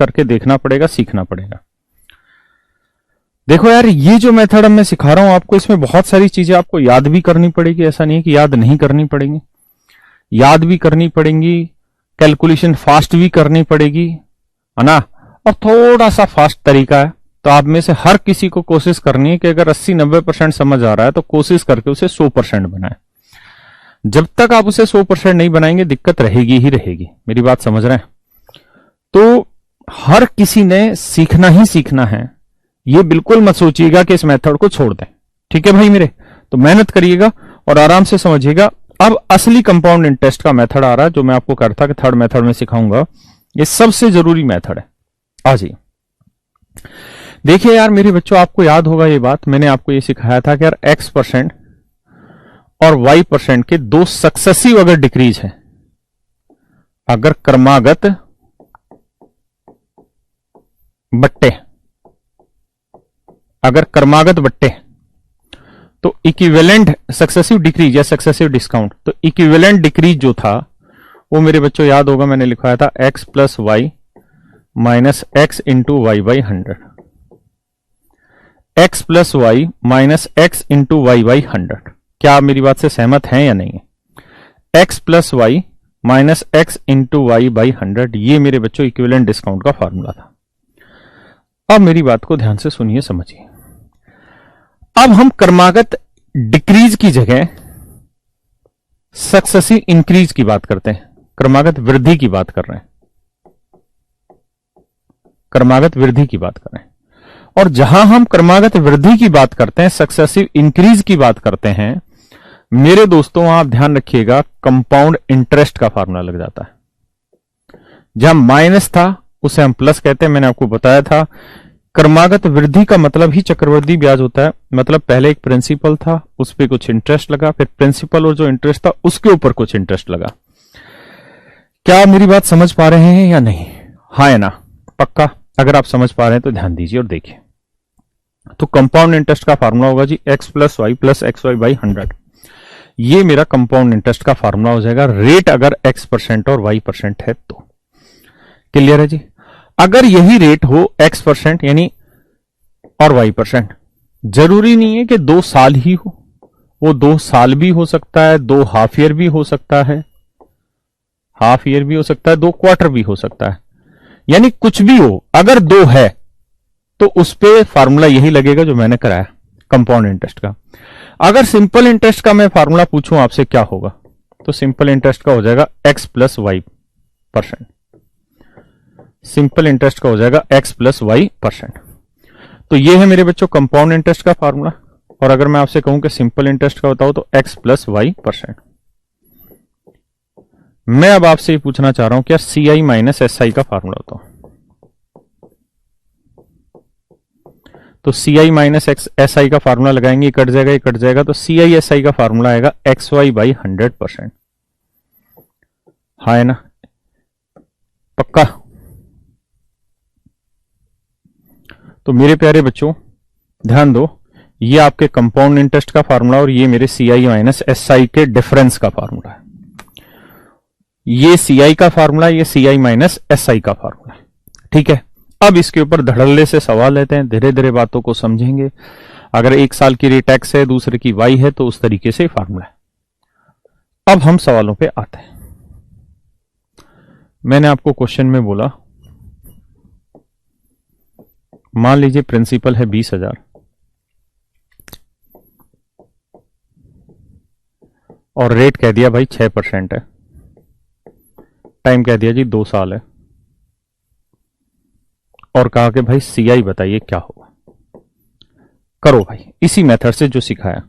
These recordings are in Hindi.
करके देखना पड़ेगा, सीखना पड़ेगा। देखो यार, ये जो मेथड मैं सिखा रहा हूं आपको, इसमें बहुत सारी चीजें आपको याद भी करनी पड़ेगी, ऐसा नहीं है कि याद नहीं करनी पड़ेंगी, याद भी करनी पड़ेंगी, कैलकुलेशन फास्ट भी करनी पड़ेगी, है ना। और थोड़ा सा फास्ट तरीका है, तो आप में से हर किसी को कोशिश करनी है कि अगर 80-90% समझ आ रहा है तो कोशिश करके उसे 100% बनाए। जब तक आप उसे 100% नहीं बनाएंगे दिक्कत रहेगी ही रहेगी। मेरी बात समझ रहे हैं? तो हर किसी ने सीखना ही सीखना है, ये बिल्कुल मत सोचिएगा कि इस मेथड को छोड़ दें। ठीक है भाई मेरे? तो मेहनत करिएगा और आराम से समझिएगा। अब असली कंपाउंड इंटरेस्ट का मेथड आ रहा है, जो मैं आपको करता कि थर्ड मेथड में सिखाऊंगा। ये सबसे जरूरी मेथड है। आ जाइए, देखिए यार मेरे बच्चों, आपको याद होगा ये बात, मैंने आपको ये सिखाया था कि यार x% और y% के दो सक्सेसिव अगर डिक्रीज है, अगर क्रमागत बट्टे, अगर क्रमागत बट्टे, तो इक्विवेलेंट सक्सेसिव डिक्रीज या सक्सेसिव डिस्काउंट, तो इक्विवेलेंट डिक्रीज जो था वो मेरे बच्चों याद होगा, मैंने लिखवाया था x plus y minus x into y by 100, x plus y minus x into y by 100। क्या आप मेरी बात से सहमत हैं या नहीं है? x plus y minus x into y by 100, ये मेरे बच्चों इक्विवेलेंट डिस्काउंट का फॉर्मूला था। अब मेरी बात को ध्यान से सुनिए, समझिए। अब हम क्रमागत डिक्रीज की जगह सक्सेसिव इंक्रीज की बात करते हैं, क्रमागत वृद्धि की बात कर रहे हैं, क्रमागत वृद्धि की बात कर रहे हैं। और जहां हम क्रमागत वृद्धि की बात करते हैं, सक्सेसिव इंक्रीज की बात करते हैं, मेरे दोस्तों आप ध्यान रखिएगा, कंपाउंड इंटरेस्ट का फार्मूला लग जाता है। जहां माइनस था उसे हम प्लस कहते हैं। मैंने आपको बताया था क्रमागत वृद्धि का मतलब ही चक्रवृद्धि ब्याज होता है। मतलब पहले एक प्रिंसिपल था, उस पर कुछ इंटरेस्ट लगा, फिर प्रिंसिपल और जो इंटरेस्ट था उसके ऊपर कुछ इंटरेस्ट लगा। क्या आप मेरी बात समझ पा रहे हैं या नहीं? हाँ या ना? पक्का? अगर आप समझ पा रहे हैं तो ध्यान दीजिए और देखिए। तो कंपाउंड इंटरेस्ट का फार्मूला होगा जी x plus y plus x y by 100। ये मेरा कंपाउंड इंटरेस्ट का फार्मूला हो जाएगा, रेट अगर x% और y% है तो। क्लियर है जी? अगर यही रेट हो x% यानी और y%, जरूरी नहीं है कि 2 साल ही हो, वो 2 साल भी हो सकता है, 2 हाफ ईयर भी हो सकता है, हाफ ईयर भी हो सकता है, 2 क्वार्टर भी हो सकता है, यानी कुछ भी हो। अगर 2 है तो उस पे फार्मूला यही लगेगा जो मैंने कराया कंपाउंड इंटरेस्ट का। अगर सिंपल इंटरेस्ट का मैं फार्मूला पूछूं आपसे क्या होगा, तो सिंपल इंटरेस्ट का हो जाएगा x plus y%। Simple interest का हो जाएगा x प्लस y%। तो ये है मेरे बच्चों कंपाउंड इंटरेस्ट का फार्मूला। और अगर मैं आपसे कहूं कि सिंपल इंटरेस्ट का बताओ तो x प्लस y%। मैं अब आपसे ये पूछना चाह रहा हूं क्या CI माइनस SI का फार्मूला होता? तो CI माइनस SI का फार्मूला लगाएंगे, ये कट जाएगा, ये कट जाएगा, तो CI SI का फार्मूला आएगा XY बाई 100%। हाँ है ना? पक्का? तो मेरे प्यारे बच्चों ध्यान दो, ये आपके कंपाउंड इंटरेस्ट का फार्मूला और ये मेरे CI माइनस SI के डिफरेंस का फार्मूला है। ये CI का फार्मूला, ये CI माइनस SI का फार्मूला है। ठीक है? अब इसके ऊपर धड़ल्ले से सवाल लेते हैं, धीरे धीरे बातों को समझेंगे। अगर 1 साल की रेट एक्स है, दूसरे की वाई है, तो उस तरीके से फार्मूला है। अब हम सवालों पे आते हैं। मैंने आपको क्वेश्चन में बोला, मान लीजिए प्रिंसिपल है 20,000 और रेट कह दिया भाई 6% है, टाइम कह दिया जी 2 साल है, और कहा कि भाई CI बताइए क्या होगा। करो भाई इसी मेथड से जो सिखाया।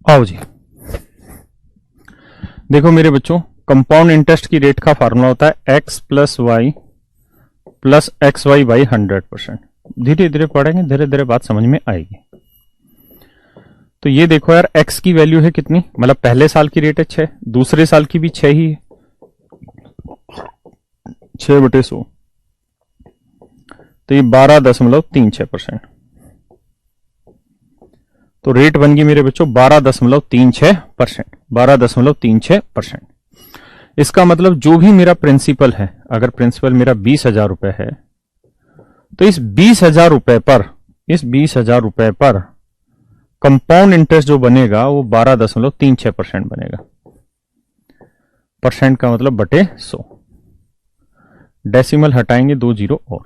आओ जी, देखो मेरे बच्चों, कंपाउंड इंटरेस्ट की रेट का फार्मूला होता है x plus y plus x y by 100%। धीरे धीरे पढ़ेंगे, धीरे धीरे बात समझ में आएगी। तो ये देखो यार, x की वैल्यू है कितनी, मतलब पहले साल की रेट है 6, दूसरे साल की भी 6 ही है, 6/100, तो ये 12.36%। तो रेट बन गई मेरे बच्चों 12.36%, 12.36%। इसका मतलब जो भी मेरा प्रिंसिपल है, अगर प्रिंसिपल मेरा 20,000 रुपए है, तो इस 20,000 रुपए पर, इस 20,000 रुपए पर कंपाउंड इंटरेस्ट जो बनेगा वो 12.36% बनेगा। परसेंट का मतलब बटे 100। डेसिमल हटाएंगे 2 जीरो और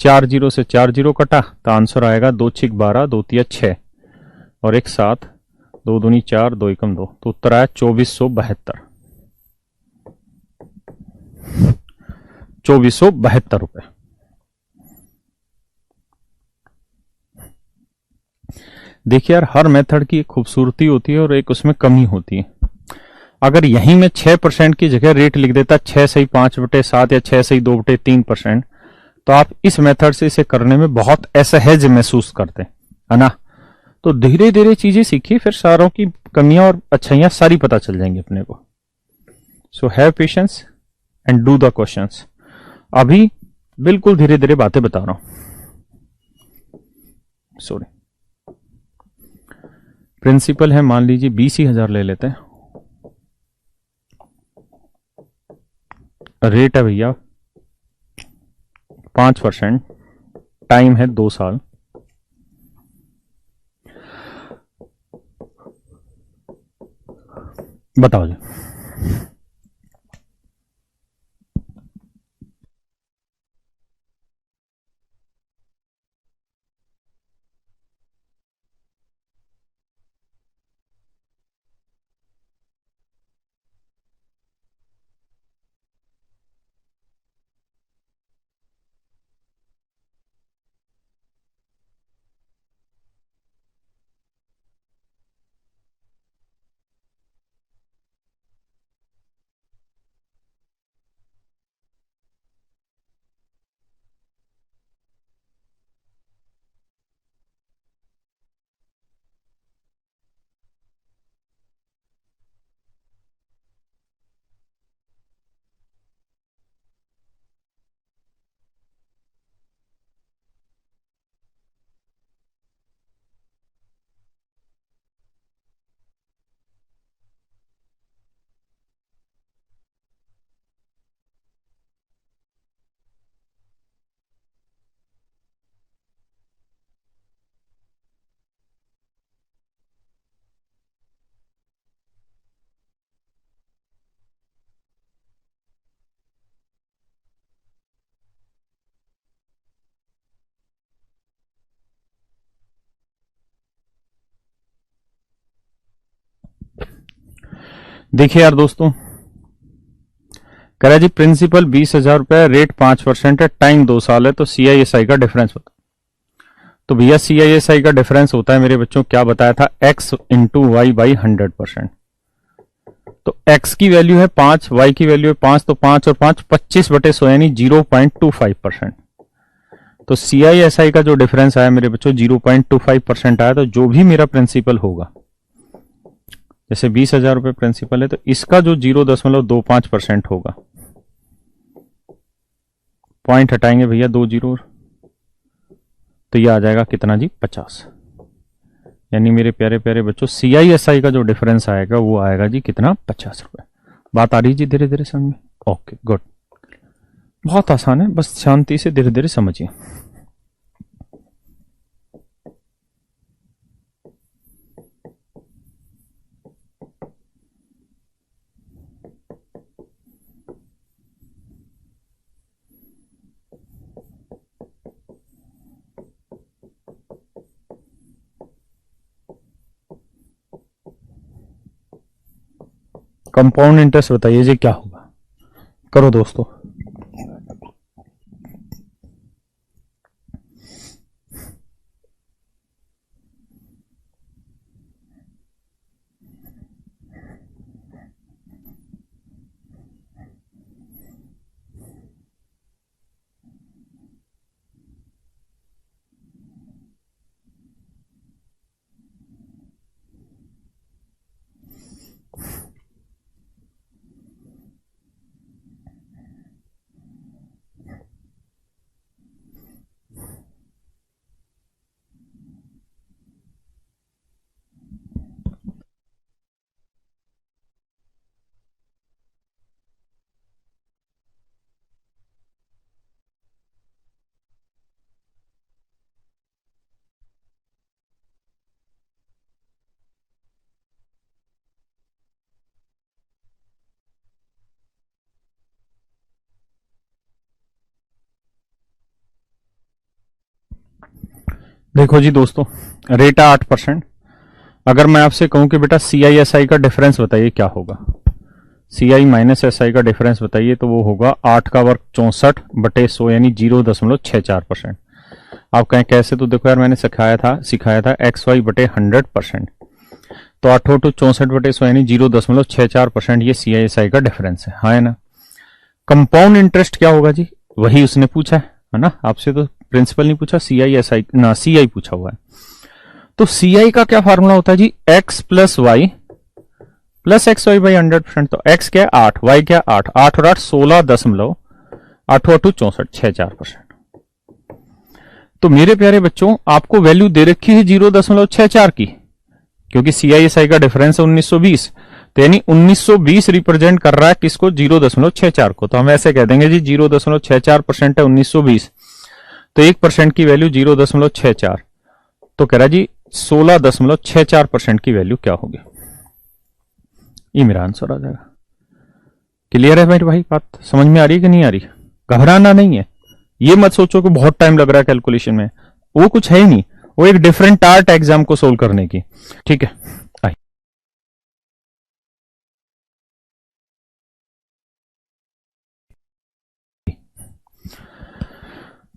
4 जीरो से 4 जीरो कटा, तो आंसर आएगा 2 छिक 12, 2 तिया 6 और 1 7, 2 दूनी 4, 2 एकम 2, तो उत्तर आया 2472, 2472 रुपए। देखिए यार, हर मेथड की एक खूबसूरती होती है और एक उसमें कमी होती है। अगर यहीं में 6% की जगह रेट लिख देता 6 सही 5/7 या 6 सही 2/3%, तो आप इस मेथड से इसे करने में बहुत असहज महसूस करते, है ना। तो धीरे धीरे चीजें सीखिए, फिर सारों की कमियां और अच्छाइयां सारी पता चल जाएंगी अपने को। So have patience and do the questions. अभी बिल्कुल धीरे धीरे बातें बता रहा हूं। सॉरी, प्रिंसिपल है मान लीजिए 20,000 ले लेते हैं, रेट है भैया 5%, टाइम है 2 साल। बताओ जी, देखिए यार दोस्तों, कह रहा जी प्रिंसिपल 20,000 रुपए, रेट 5% है, टाइम 2 साल है, तो CISI का डिफरेंस बता। तो भैया CISI का डिफरेंस होता है मेरे बच्चों, क्या बताया था, x इंटू वाई बाई 100%। तो x की वैल्यू है 5, y की वैल्यू है 5, तो 5 और 5 25/100 यानी 0.25%। तो CISI का जो डिफरेंस आया मेरे बच्चों 0.25% आया। तो जो भी मेरा प्रिंसिपल होगा, जैसे 20,000 रुपए प्रिंसिपल है, तो इसका जो 0.25% होगा, पॉइंट हटाएंगे भैया 2 जीरो, तो ये आ जाएगा कितना जी, 50। यानी मेरे प्यारे प्यारे बच्चों, CISI का जो डिफरेंस आएगा वो आएगा जी कितना, 50 रुपए। बात आ रही जी धीरे धीरे समझ में? ओके गुड, बहुत आसान है, बस शांति से धीरे धीरे समझिए। कंपाउंड इंटरेस्ट बताइए जी क्या होगा, करो दोस्तों। देखो जी दोस्तों, रेट है 8%। अगर मैं आपसे कहूं कि बेटा सी आई एस आई का डिफरेंस बताइए क्या होगा, सी आई माइनस एस आई का डिफरेंस बताइए, तो वो होगा 8 का वर्ग 64/100 यानी 0.64%। आप कहें कैसे, तो देखो यार मैंने सिखाया था XY/100%। तो 8×64/100 यानी 0.64% ये CISI का डिफरेंस है ना। कंपाउंड इंटरेस्ट क्या होगा जी, वही उसने पूछा है ना आपसे, तो प्रिंसिपल नहीं पूछा, CISI ना CI पूछा हुआ है। तो CI का क्या फार्मूला होता है जी, x+y+xy/100%। तो x क्या है 8, y क्या 8, 8 और 8 16.8×8=64, 6-4%। तो मेरे प्यारे बच्चों आपको वैल्यू दे रखी है 0.64 की, क्योंकि CISI का डिफरेंस है 1920। तो यानी 1920 रिप्रेजेंट कर रहा है किसको, 0.64 को। तो हम ऐसे कह देंगे जी 0.64% है 1920, तो 1% की वैल्यू 0.64। तो कह रहा जी 16.64% की वैल्यू क्या होगी, ये मेरा आंसर आ जाएगा। क्लियर है मेरे भाई, बात समझ में आ रही है कि नहीं आ रही? घबराना नहीं है, ये मत सोचो कि बहुत टाइम लग रहा है कैलकुलेशन में, वो कुछ है ही नहीं, वो एक डिफरेंट आर्ट एग्जाम को सोल्व करने की। ठीक है, आइए।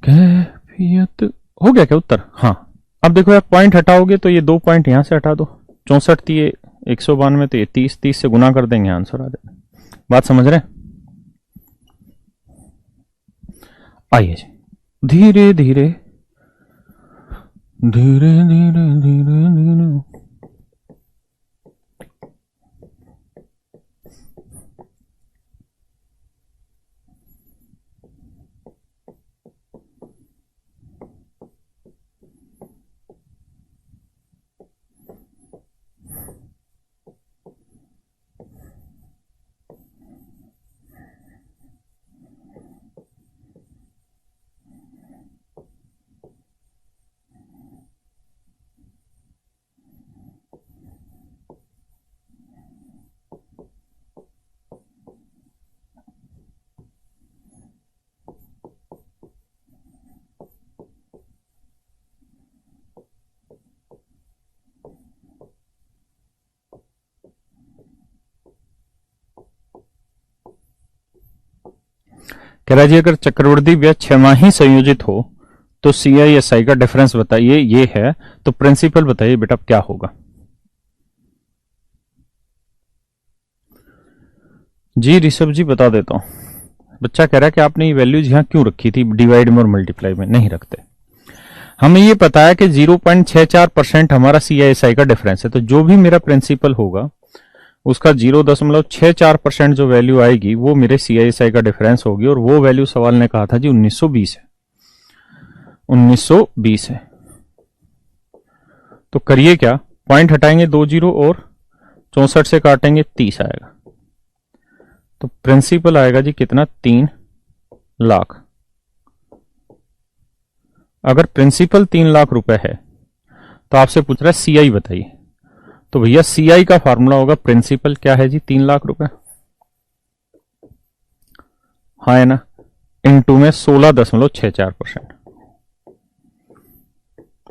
कैफियत हो गया क्या उत्तर? हाँ। अब देखो यार, पॉइंट हटाओगे तो ये 2 पॉइंट यहां से हटा दो, 64 थी ये 192, तो ये 30, 30 से गुना कर देंगे, आंसर आ जाएगा। बात समझ रहे हैं? आइए जी, धीरे धीरे धीरे धीरे धीरे धीरे। कह रहा जी अगर चक्रवृद्धि ब्याज 6 माही संयोजित हो तो CISI का डिफरेंस बताइए, ये है। तो प्रिंसिपल बताइए बेटा क्या होगा। जी ऋषभ जी बता देता हूं। बच्चा कह रहा है कि आपने ये वैल्यूज यहां क्यों रखी थी, डिवाइड में और मल्टीप्लाई में नहीं रखते। हमें ये पता है कि 0.64% हमारा CISI का डिफरेंस है, तो जो भी मेरा प्रिंसिपल होगा उसका 0.64% जो वैल्यू आएगी वो मेरे CISI का डिफरेंस होगी, और वो वैल्यू सवाल ने कहा था जी 1920 है, 1920 है। तो करिए क्या, पॉइंट हटाएंगे 2 जीरो और 64 से काटेंगे 30 आएगा। तो प्रिंसिपल आएगा जी कितना, 3 लाख। अगर प्रिंसिपल 3 लाख रुपए है तो आपसे पूछ रहा है CI बताइए, तो भैया CI का फॉर्मूला होगा, प्रिंसिपल क्या है जी 3 लाख रुपए, हाँ है ना, इनटू में 16.64%।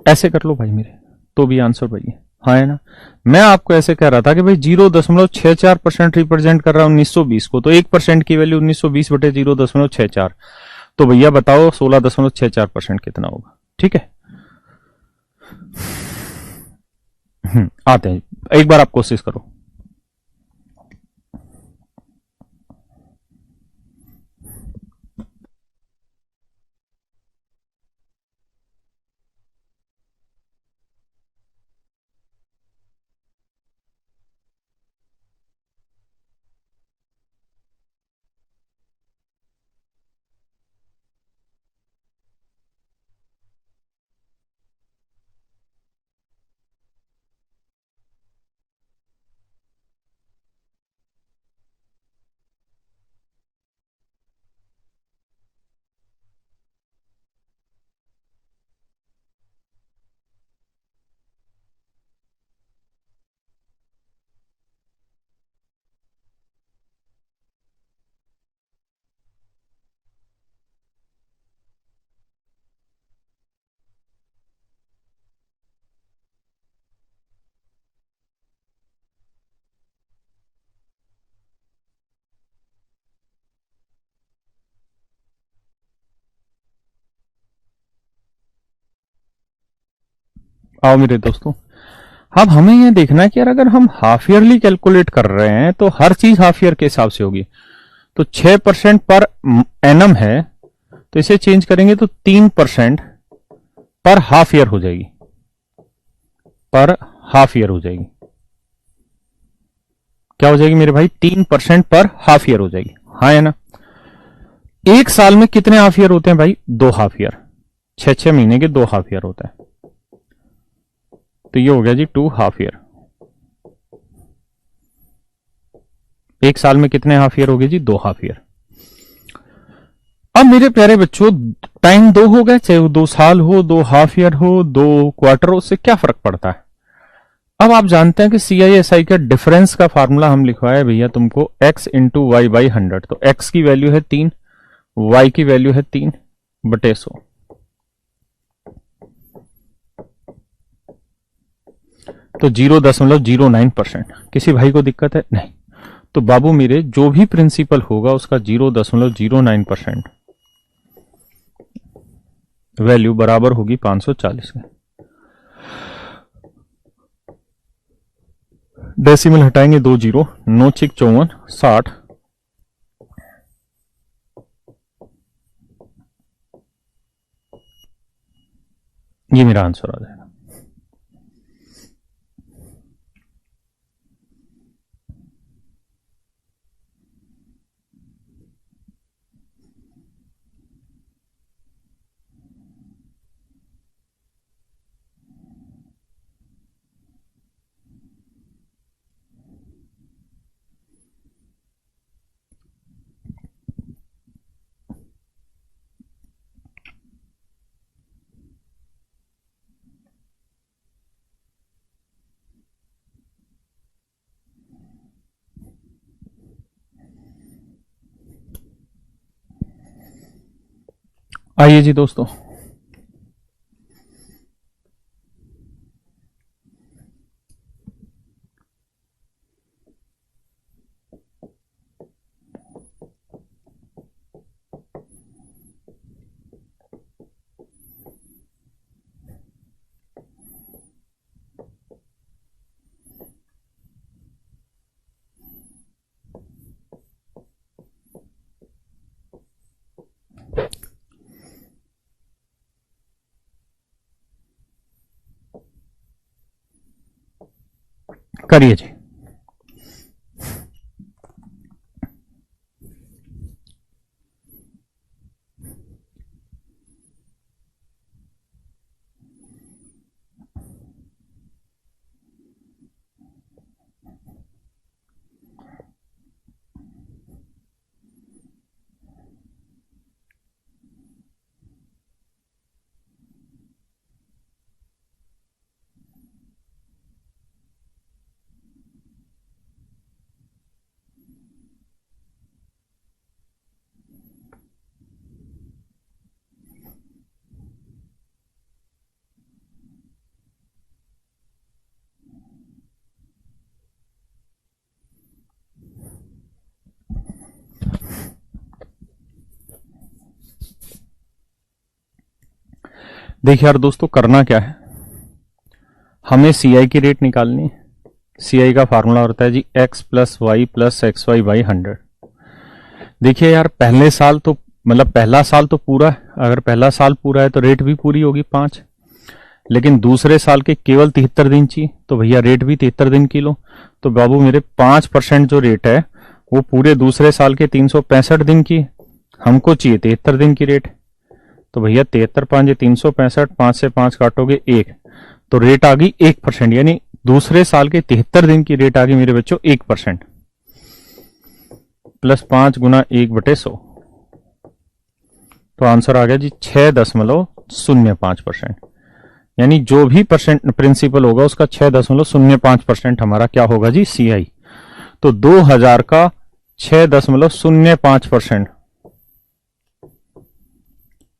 ऐसे कर लो भाई मेरे, तो भी आंसर वही है, हाँ है ना। मैं आपको ऐसे कह रहा था कि भाई 0.64% रिप्रेजेंट कर रहा है 1920 को, तो 1% की वैल्यू 1920/0.64। तो भैया बताओ 16.64% कितना होगा। ठीक है, आते हैं, एक बार आप कोशिश करो। आओ मेरे दोस्तों, अब हमें यह देखना है कि यार अगर हम हाफ ईयरली कैलकुलेट कर रहे हैं तो हर चीज हाफ ईयर के हिसाब से होगी। तो 6% पर एनम है, तो इसे चेंज करेंगे तो 3% पर हाफ ईयर हो जाएगी, पर हाफ ईयर हो जाएगी। क्या हो जाएगी मेरे भाई? 3% पर हाफ ईयर हो जाएगी, हाँ है ना। एक साल में कितने हाफ ईयर होते हैं भाई? 2 हाफ ईयर, 6 महीने के 2 हाफ ईयर होता है। तो ये हो गया जी 2 हाफ ईयर। एक साल में कितने हाफ ईयर हो गए जी? 2 हाफ ईयर। अब मेरे प्यारे बच्चों, टाइम 2 हो गए, चाहे वो 2 साल हो, 2 हाफ ईयर हो, 2 क्वार्टर हो, उससे क्या फर्क पड़ता है। अब आप जानते हैं कि CISI का डिफरेंस का फार्मूला हम लिखवाए भैया तुमको x इंटू वाई बाई 100। तो x की वैल्यू है 3, y की वैल्यू है 3/100। तो 0.09%। किसी भाई को दिक्कत है? नहीं। तो बाबू मेरे जो भी प्रिंसिपल होगा उसका 0.09% वैल्यू बराबर होगी 540 के। डेसिमल हटाएंगे 2 जीरो, 9 6 54 60। ये मेरा आंसर आ जाएगा। आइए जी दोस्तों, करिए जी। देखिए यार दोस्तों, करना क्या है, हमें CI की रेट निकालनी है। CI का फार्मूला होता है जी x plus y plus x y by 100। देखिए यार, पहले साल तो मतलब पहला साल तो पूरा है, अगर पहला साल पूरा है तो रेट भी पूरी होगी 5। लेकिन दूसरे साल के केवल 73 दिन चाहिए, तो भैया रेट भी 73 दिन की लो। तो बाबू मेरे 5% जो रेट है वो पूरे दूसरे साल के 365 दिन की, हमको चाहिए 73 दिन की रेट। तो भैया 73 5 365, 5 से 5 काटोगे 1, तो रेट आ गई 1%, यानी दूसरे साल के 73 दिन की रेट आ गई मेरे बच्चों 1%। प्लस 5 गुना 1/100, तो आंसर आ गया जी 6.05%। यानी जो भी परसेंट प्रिंसिपल होगा उसका 6.05% हमारा क्या होगा जी? CI। तो 2000 का 6.05%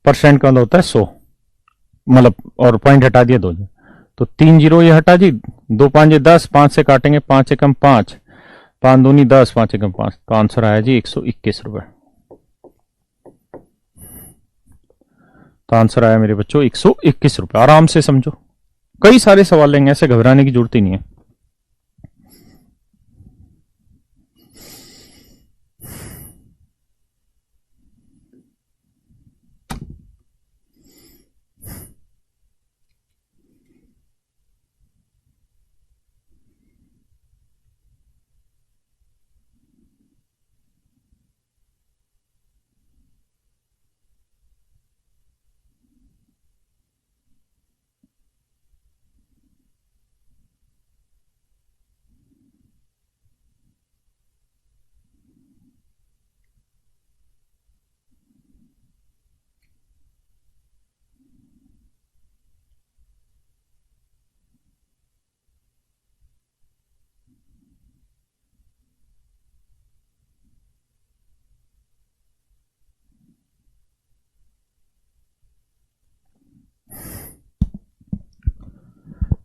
परसेंट का होता है 100, मतलब और पॉइंट हटा दिया 2, तो 3 जीरो ये हटा जी, 2 5 10, 5 से काटेंगे 5 एकम 5, 5 दूनी 10, 5 एकम 5, तो आंसर आया जी 121 रुपए। तो आंसर आया मेरे बच्चों 121 रुपए। आराम से समझो, कई सारे सवाल लेंगे, ऐसे घबराने की जरूरत ही नहीं है।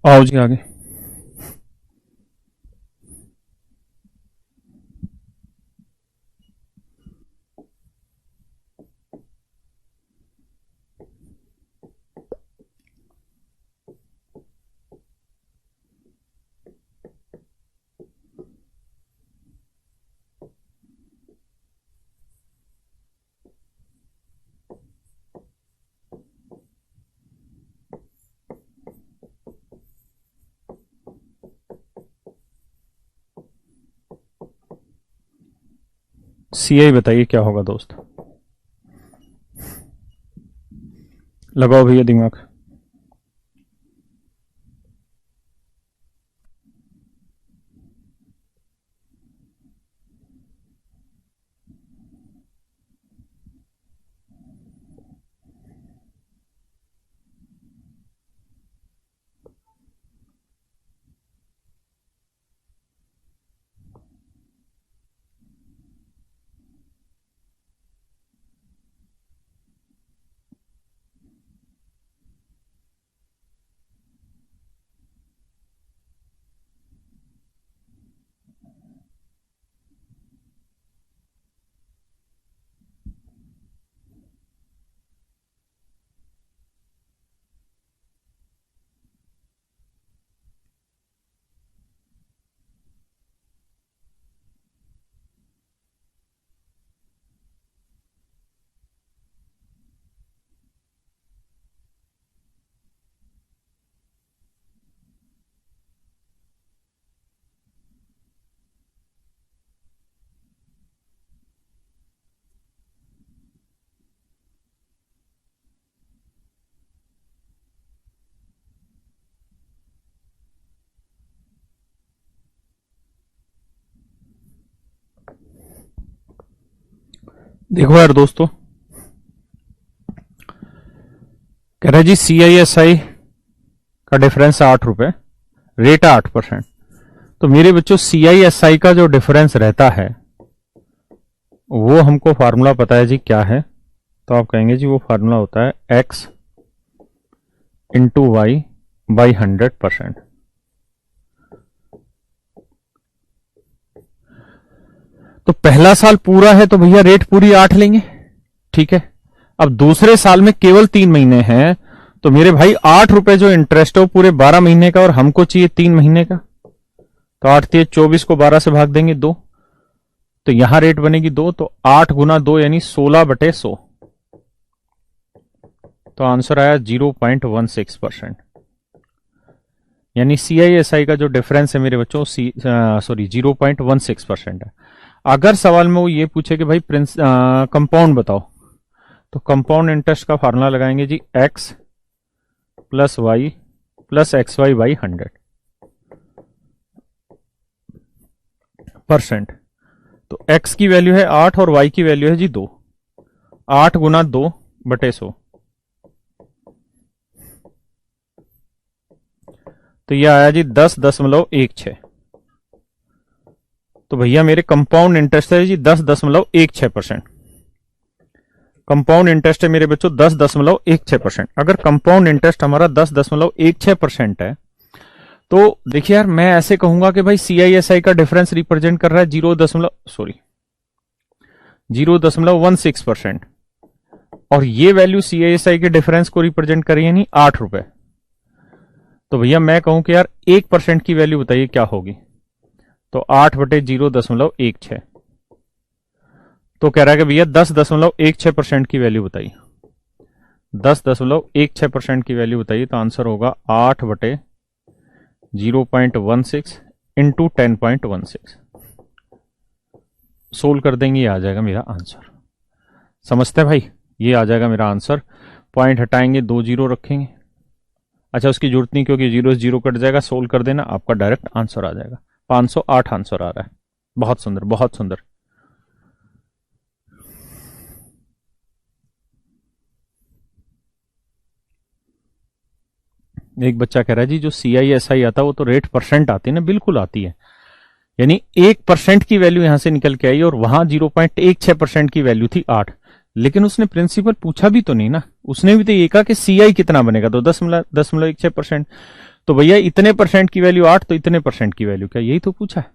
आओ जी आगे। सीआई बताइए क्या होगा दोस्त, लगाओ भैया दिमाग। देखो यार दोस्तों, कह रहे जी CISI का डिफरेंस 8 रुपए, रेट है 8%। तो मेरे बच्चों CISI का जो डिफरेंस रहता है वो हमको फार्मूला पता है जी क्या है। तो आप कहेंगे जी वो फार्मूला होता है X इंटू वाई बाई 100%। तो पहला साल पूरा है तो भैया रेट पूरी 8 लेंगे, ठीक है। अब दूसरे साल में केवल 3 महीने हैं, तो मेरे भाई 8 रुपए जो इंटरेस्ट है वो पूरे 12 महीने का और हमको चाहिए 3 महीने का। तो 8 3 24 को 12 से भाग देंगे 2, तो यहां रेट बनेगी 2, तो 8 गुना 2 यानी 16/100। तो आंसर आया 0.16%। यानी CISI का जो डिफरेंस है मेरे बच्चों 0.16% है। अगर सवाल में वो ये पूछे कि भाई कंपाउंड बताओ, तो कंपाउंड इंटरेस्ट का फार्मूला लगाएंगे जी x plus y plus XY by 100%। तो x की वैल्यू है 8 और y की वैल्यू है जी 2। 8 गुना 2/100, तो यह आया जी 10.16। तो भैया मेरे कंपाउंड इंटरेस्ट है जी 10.16%। कंपाउंड इंटरेस्ट है मेरे बच्चों 10.16%। अगर कंपाउंड इंटरेस्ट हमारा 10.16% है, तो देखिए यार मैं ऐसे कहूंगा कि भाई CISI का डिफरेंस रिप्रेजेंट कर रहा है 0.16%, और ये वैल्यू CISI के डिफरेंस को रिप्रेजेंट कर रही है नहीं 8 रुपए। तो भैया मैं कहूं कि यार 1% की वैल्यू बताइए क्या होगी, तो 8/0.16। तो कह रहा है कि भैया 10.16% की वैल्यू बताइए, 10.16% की वैल्यू बताइए। तो आंसर होगा 8/0.16 इंटू 10.16। सोल्व कर देंगे, ये आ जाएगा मेरा आंसर। समझते हैं भाई, ये आ जाएगा मेरा आंसर। पॉइंट हटाएंगे, 2 जीरो रखेंगे। अच्छा, उसकी जरूरत नहीं क्योंकि जीरो से जीरो कट जाएगा। सोल्व कर देना, आपका डायरेक्ट आंसर आ जाएगा। 508 आंसर आ रहा है। बहुत सुंदर, बहुत सुंदर। एक बच्चा कह रहा है जी जो CISI आता है वो तो रेट परसेंट आती है ना। बिल्कुल आती है, यानी 1% की वैल्यू यहां से निकल के आई और वहां 0.16% की वैल्यू थी 8। लेकिन उसने प्रिंसिपल पूछा भी तो नहीं ना, उसने भी तो ये कहा कि CI कितना बनेगा, तो 10.16%। तो भैया इतने परसेंट की वैल्यू 8, तो इतने परसेंट की वैल्यू क्या, यही तो पूछा है।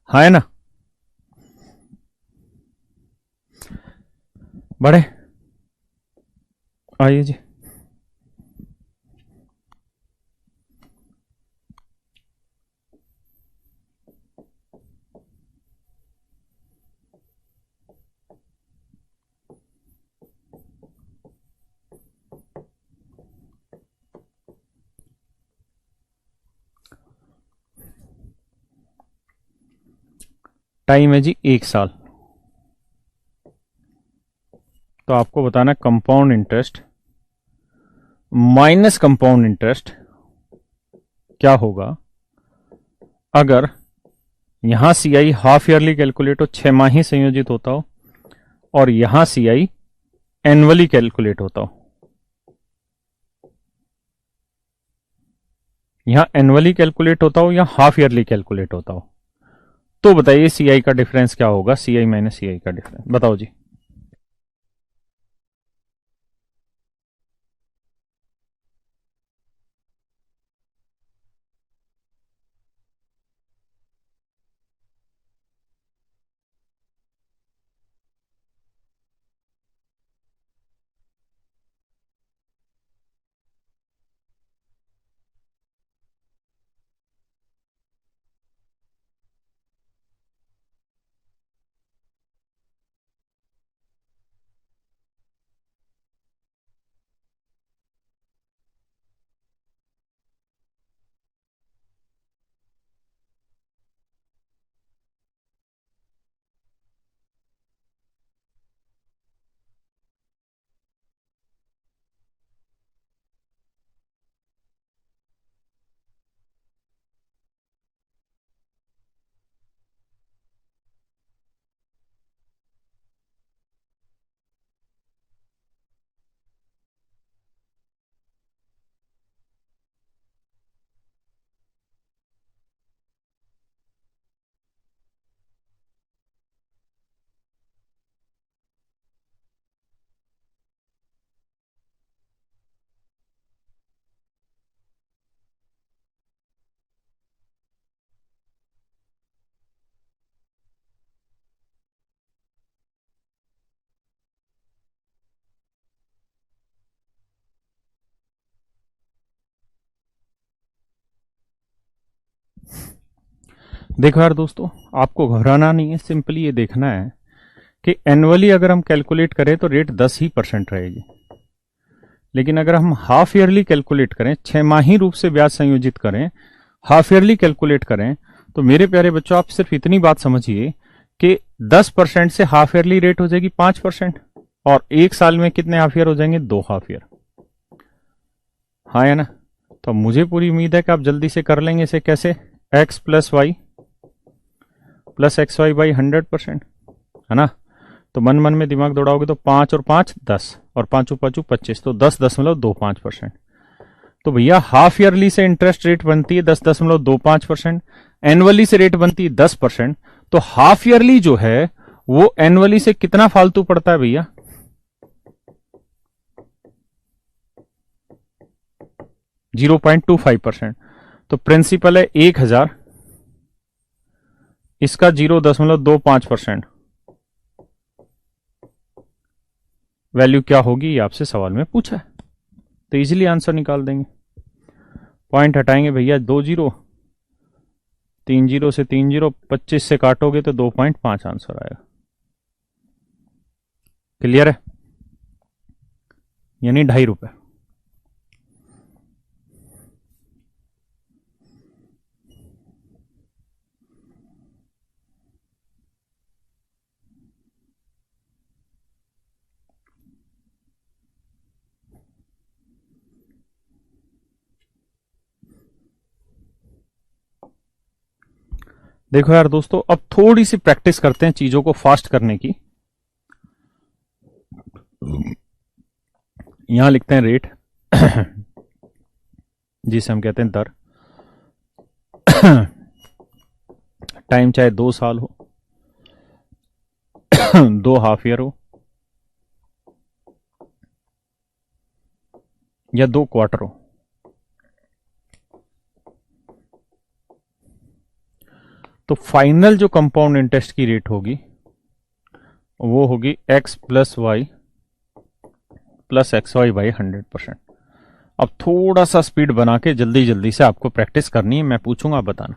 हाँ है ना। बढ़े, आइए जी। टाइम है जी 1 साल। तो आपको बताना compound interest minus compound interest क्या होगा अगर यहां CI हाफ ईयरली कैलकुलेट हो, 6 माही संयोजित होता हो, और यहां CI एनुअली कैलकुलेट होता हो। यहां एनुअली कैलकुलेट होता हो या हाफ ईयरली कैलकुलेट होता हो। तो बताइए CI का डिफरेंस क्या होगा, CI माइनस CI का डिफरेंस बताओ जी। देखो यार दोस्तों, आपको घबराना नहीं है, सिंपली ये देखना है कि एनुअली अगर हम कैलकुलेट करें तो रेट 10% रहेगी। लेकिन अगर हम हाफ ईयरली कैलकुलेट करें, 6 माही रूप से ब्याज संयोजित करें, हाफ ईयरली कैलकुलेट करें, तो मेरे प्यारे बच्चों आप सिर्फ इतनी बात समझिए कि 10% से हाफ ईयरली रेट हो जाएगी 5%, और 1 साल में कितने हाफ ईयर हो जाएंगे, 2 हाफ ईयर। हाँ है ना। तो मुझे पूरी उम्मीद है कि आप जल्दी से कर लेंगे इसे। कैसे, x plus y plus XY by 100%, है ना। तो मन मन में दिमाग दौड़ाओगे तो 5 और 5 10, और 5 5 25, तो 10.25%। तो भैया हाफ ईयरली से इंटरेस्ट रेट बनती है 10.25%, एनुअली से रेट बनती है 10%। तो हाफ ईयरली जो है वो एनुअली से कितना फालतू पड़ता है भैया, 0.25%। तो प्रिंसिपल है 1000, इसका 0.25% वैल्यू क्या होगी, ये आपसे सवाल में पूछा है। तो इजीली आंसर निकाल देंगे। पॉइंट हटाएंगे भैया, 2 जीरो, 3 जीरो से 3 जीरो, 25 से काटोगे तो 2.5 आंसर आएगा। क्लियर है? यानी ₹2.5। देखो यार दोस्तों, अब थोड़ी सी प्रैक्टिस करते हैं चीजों को फास्ट करने की। यहां लिखते हैं रेट जिसे हम कहते हैं दर। टाइम चाहे 2 साल हो, 2 हाफ ईयर हो, या 2 क्वार्टर हो। तो फाइनल जो कंपाउंड इंटरेस्ट की रेट होगी वो होगी x plus y plus x y by 100%। अब थोड़ा सा स्पीड बना के जल्दी जल्दी से आपको प्रैक्टिस करनी है, मैं पूछूंगा बताना।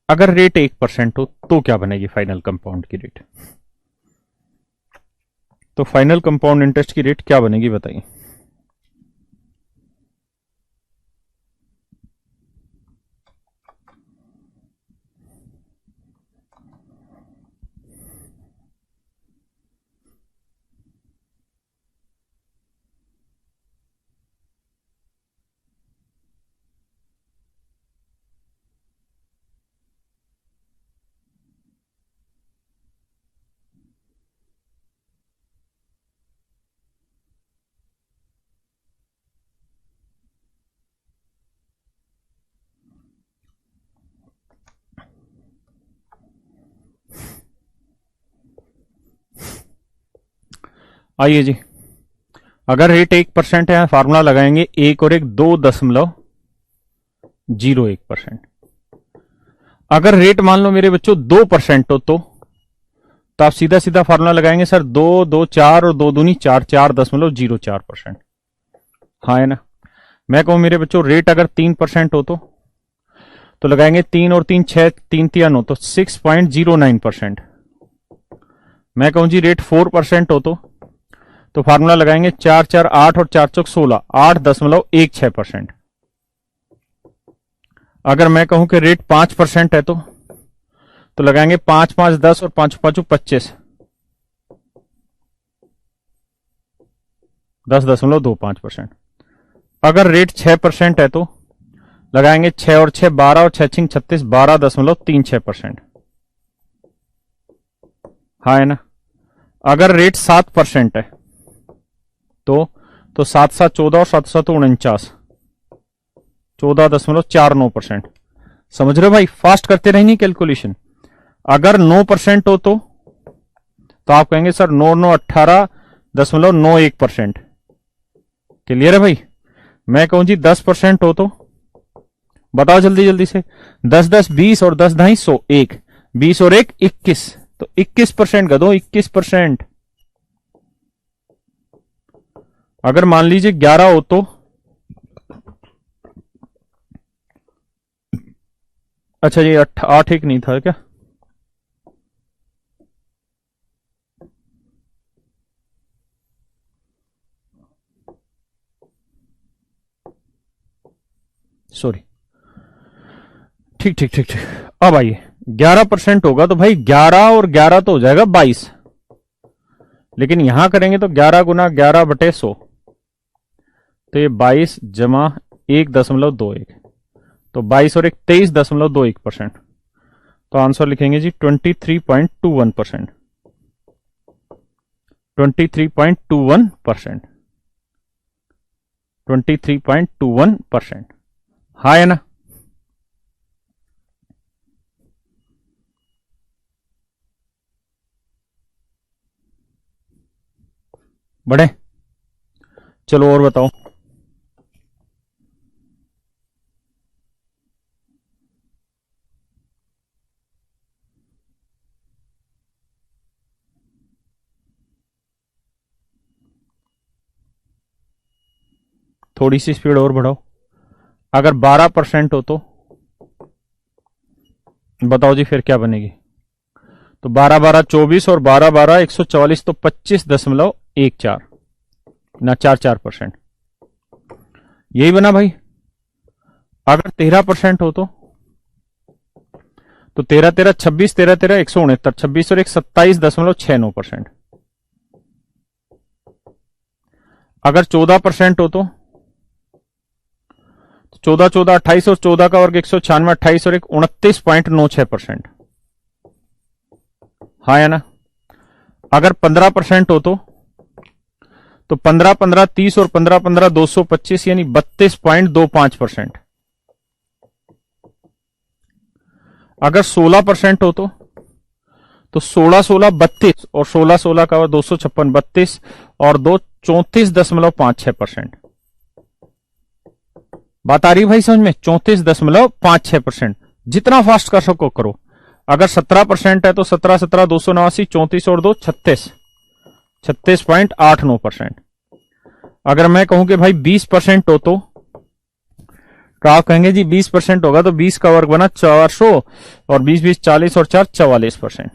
अगर रेट 1% हो तो क्या बनेगी फाइनल कंपाउंड की रेट? तो फाइनल कंपाउंड इंटरेस्ट की रेट क्या बनेगी बताइए। आइए जी, अगर रेट 1% है, फार्मूला लगाएंगे 1 और 1 2.01%। अगर रेट मान लो मेरे बच्चों 2% हो तो आप सीधा सीधा फार्मूला लगाएंगे सर 2 2 4 और 2 दूनी 4, 4.04%। हाँ है ना? मैं कहूं मेरे बच्चों रेट अगर 3% हो तो लगाएंगे 3 और 3 6, 3 3 9 तो 6.09%। मैं कहूं जी रेट 4% हो तो फार्मूला लगाएंगे 4 4 8 और 4 चौक 16, 8.16%। अगर मैं कहूं कि रेट 5% है तो लगाएंगे 5 5 10 और 5 5 25, 10.25%। अगर रेट 6% है तो लगाएंगे 6 और 6 12 और 6 6 36, 12.36%। हाँ है ना? अगर रेट 7% है तो 7 7 14 और 7 7 49, 14.49%। समझ रहे हो भाई? फास्ट करते रहेंगे कैलकुलेशन। अगर 9% हो तो आप कहेंगे सर 9 9 18.91%। क्लियर है भाई? मैं कहूं जी 10% हो तो बताओ जल्दी जल्दी से। 10 10 20 और 10 ढाई 100, 1 20 और 1 21, तो 21% का दो, 21%। अगर मान लीजिए 11 हो तो, अच्छा ये 8 1 नहीं था क्या? सॉरी, ठीक ठीक ठीक ठीक। अब आइए 11% होगा तो भाई 11 और 11 तो हो जाएगा 22, लेकिन यहां करेंगे तो 11 गुना 11/100, तो ये 22 जमा 1.21, तो 22 और 1 23.21%। तो आंसर लिखेंगे जी 23.21%। 23.21%। 23.21%। हाँ है ना? बढ़े? चलो और बताओ। थोड़ी सी स्पीड और बढ़ाओ। अगर 12% हो तो बताओ जी फिर क्या बनेगी? तो 12 12 24 और 12 12 144, तो 25.14 ना 44%। यही बना भाई। अगर 13% हो तो 13 13 26, 13 13 169, 26 और 1 27.69%। अगर 14% हो तो 14 14 28 और 14 का वर्ग 196, 28 और 1 29.96%। हाँ या ना? अगर 15% हो तो 15 15 30 और 15 15 225, यानी 32.25%। अगर 16% हो तो 16 16 32 और 16 16 का 256, 32 और 2 34.56%। बात आ रही है भाई समझ में? 34.56%। जितना फास्ट कर सको करो। अगर 17% है तो 17 17 289, 34 और 2 36, 36.89%। अगर मैं कहूं कि भाई 20% हो तो आप कहेंगे जी 20% होगा तो 20 का वर्ग बना 400, और 20 20 40 और 4 44%।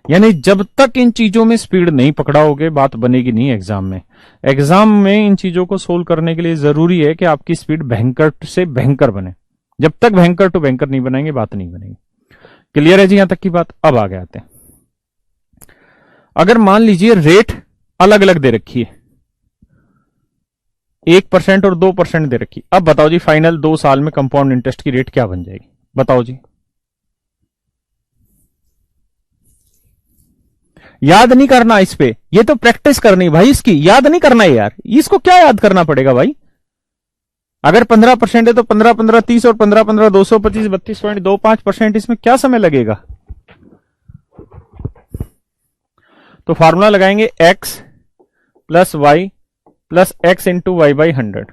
यानी जब तक इन चीजों में स्पीड नहीं पकड़ाओगे बात बनेगी नहीं एग्जाम में। एग्जाम में इन चीजों को सोल्व करने के लिए जरूरी है कि आपकी स्पीड भयंकर से भयंकर बने। जब तक भयंकर टू भयंकर नहीं बनाएंगे बात नहीं बनेगी। क्लियर है जी यहां तक की बात? अब आगे आते हैं। अगर मान लीजिए रेट अलग अलग दे रखी है, 1% और 2% दे रखी, अब बताओ जी फाइनल 2 साल में कंपाउंड इंटरेस्ट की रेट क्या बन जाएगी? बताओ जी। याद नहीं करना इस पे, ये तो प्रैक्टिस करनी भाई, इसकी याद नहीं करना है यार। इसको क्या याद करना पड़ेगा भाई? अगर 15% है तो 15 15 30 और 15 15 225, 32.25%। इसमें क्या समय लगेगा? तो फार्मूला लगाएंगे x plus y plus x into y by 100,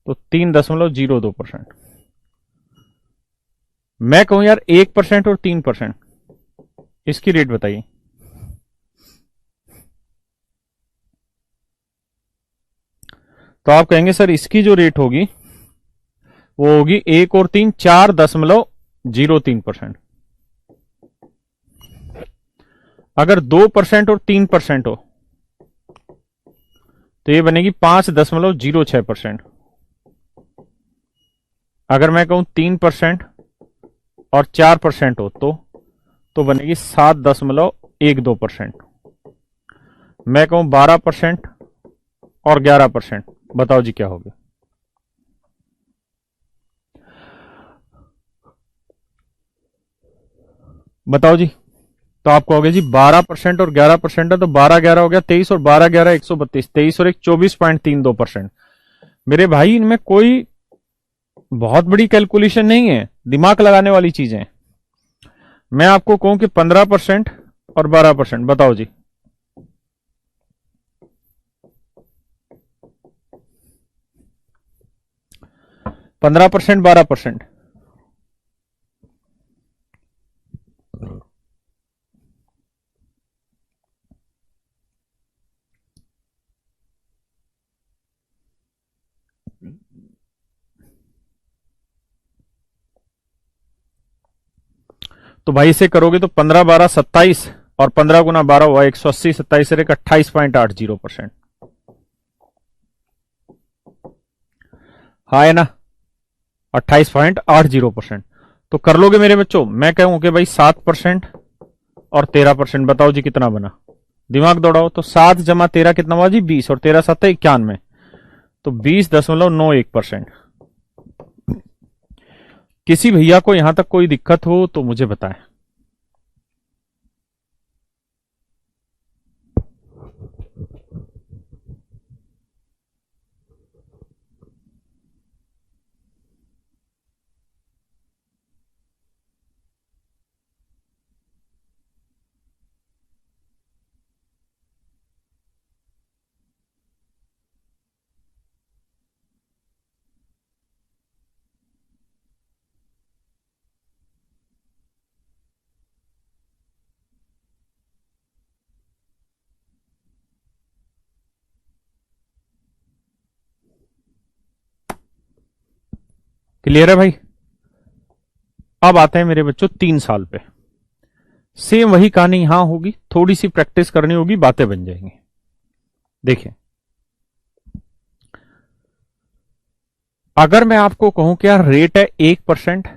तो 3.02%। मैं कहूं यार 1% और 3%, इसकी रेट बताइए। तो आप कहेंगे सर इसकी जो रेट होगी वो होगी 1 और 3 4.03%। अगर 2% और 3% हो तो ये बनेगी 5.06%। अगर मैं कहूं 3% और 4% हो तो बनेगी 7.12%। मैं कहूं 12% और 11%, बताओ जी क्या होगा? बताओ जी। तो आप कहोगे जी 12% और 11% है तो 12 11 हो गया 23, और 12 11 132, 23 और 1 24.32%। मेरे भाई इनमें कोई बहुत बड़ी कैलकुलेशन नहीं है, दिमाग लगाने वाली चीजें। मैं आपको कहूं कि 15% और 12%, बताओ जी। 15% 12%। तो भाई इसे करोगे तो 15 12 27, और 15 गुना 12 हुआ 180, 27 एक 28.80%। हाँ है ना? 28.80%। तो कर लोगे मेरे बच्चों? मैं कहूं कि भाई 7% और 13%, बताओ जी कितना बना? दिमाग दौड़ाओ। तो 7 जमा 13 कितना हुआ जी? 20, और 13 7 91, तो 20.91%। किसी भैया को यहां तक कोई दिक्कत हो तो मुझे बताएं। क्लियर है भाई? अब आते हैं मेरे बच्चों 3 साल पे। सेम वही कहानी यहां होगी, थोड़ी सी प्रैक्टिस करनी होगी, बातें बन जाएंगी। देखिए, अगर मैं आपको कहूं कि यार रेट है 1%,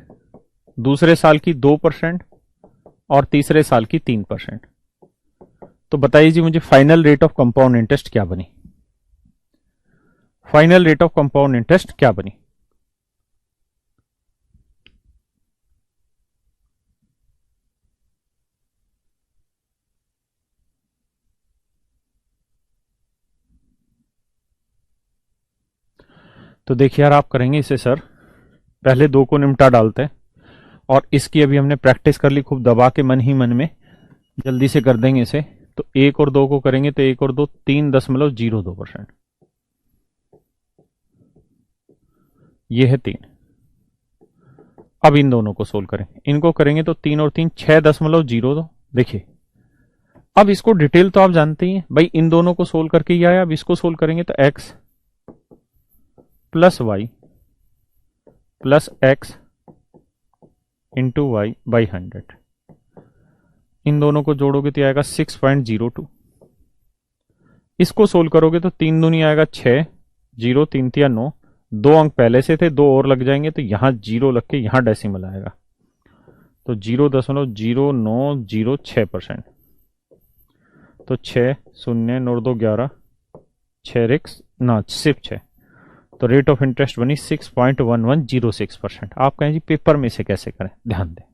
दूसरे साल की 2% और तीसरे साल की 3%, तो बताइए जी मुझे final rate of compound interest क्या बनी? Final rate of compound interest क्या बनी? तो देखिए यार, आप करेंगे इसे सर, पहले दो को निमटा डालते हैं, और इसकी अभी हमने प्रैक्टिस कर ली खूब दबा के मन ही मन में, जल्दी से कर देंगे इसे। तो 1 और 2 को करेंगे तो 1 और 2 3.02%, ये है 3। अब इन दोनों को सोल्व करें, इनको करेंगे तो 3 और 3 6.02। देखिए, अब इसको डिटेल तो आप जानते ही हैं भाई, इन दोनों को सोल्व करके ही आया। अब इसको सोल्व करेंगे तो x plus y plus x into y by 100, इन दोनों को जोड़ोगे तो आएगा 6.02। इसको सोल्व करोगे तो 3 दूनी आएगा 6, 0 3 3 9, 2 अंक पहले से थे, 2 और लग जाएंगे तो यहां 0 लग के यहां डेसिमल आएगा, तो 0.0906%। तो 6 0 9 2 11, 6 ना सिर्फ 6, तो रेट ऑफ इंटरेस्ट बनी 6.1106%। आप कहें जी पेपर में से कैसे करें? ध्यान दें,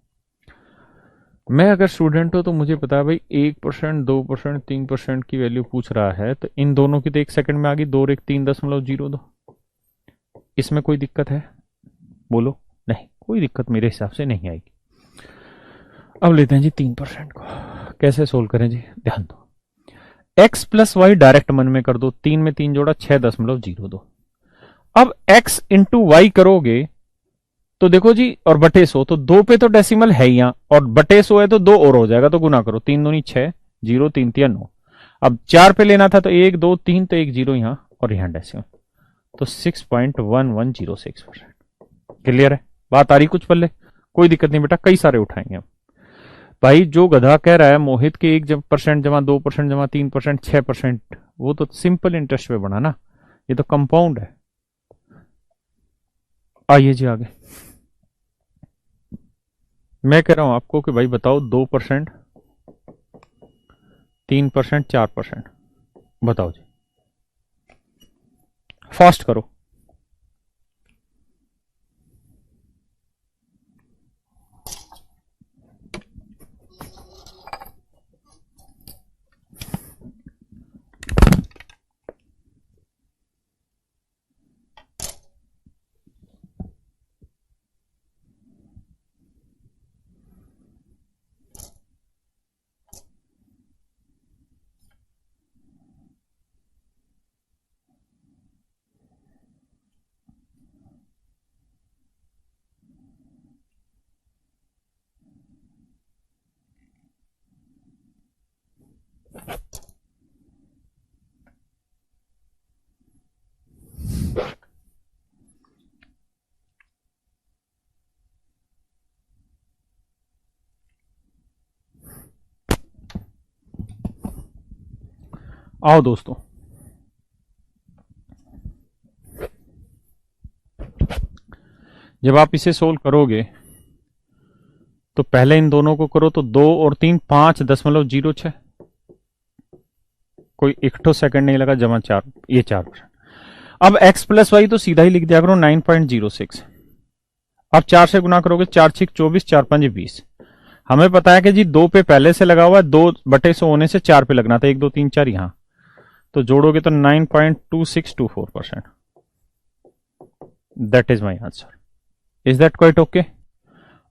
मैं अगर स्टूडेंट हो तो मुझे पता है भाई 1%, 2%, 3% की वैल्यू पूछ रहा है, तो इन दोनों की तो 1 सेकंड में आ गई, 2 और 1 3.02। इसमें कोई दिक्कत है? बोलो। नहीं, कोई दिक्कत मेरे हिसाब से नहीं आएगी। अब लेते हैं जी 3% को, कैसे सोल्व करें जी? ध्यान दो, x प्लस वाई डायरेक्ट मन में कर दो, 3 में 3 जोड़ा 6.02। अब x इंटू वाई करोगे तो देखो जी, और बटे 100, तो 2 पे तो डेसिमल है यहां, और बटे 100 है तो 2 और हो जाएगा, तो गुना करो, 3 दूनी 6, 0 3 3 9। अब 4 पे लेना था तो 1 2 3, तो 1 0 यहां और यहां डेसिमल, तो 6.1106%। क्लियर है? बात आ रही कुछ पल्ले? कोई दिक्कत नहीं बेटा, कई सारे उठाएंगे हम। भाई जो गधा कह रहा है मोहित के 1% जमा 2% जमा 3% 6%, वो तो सिंपल इंटरेस्ट पे बना ना, ये तो कंपाउंड है। आइए जी आगे, मैं कह रहा हूं आपको कि भाई बताओ 2%, 3%, 4%, बताओ जी, फास्ट करो। आओ दोस्तों, जब आप इसे सोल्व करोगे तो पहले इन दोनों को करो, तो 2 और 3 5.06, कोई 1 सेकंड नहीं लगा, जमा 4, ये 4%। अब x प्लस वाई तो सीधा ही लिख दिया करो 9.06। अब 4 से गुना करोगे, 4 6 24, 4 5 20। हमें पता है कि जी 2 पे पहले से लगा हुआ है, 2/100 होने से 4 पे लगना था, 1 2 3 4 यहां, तो जोड़ोगे तो 9.2624%। That is my answer. Is that quite okay?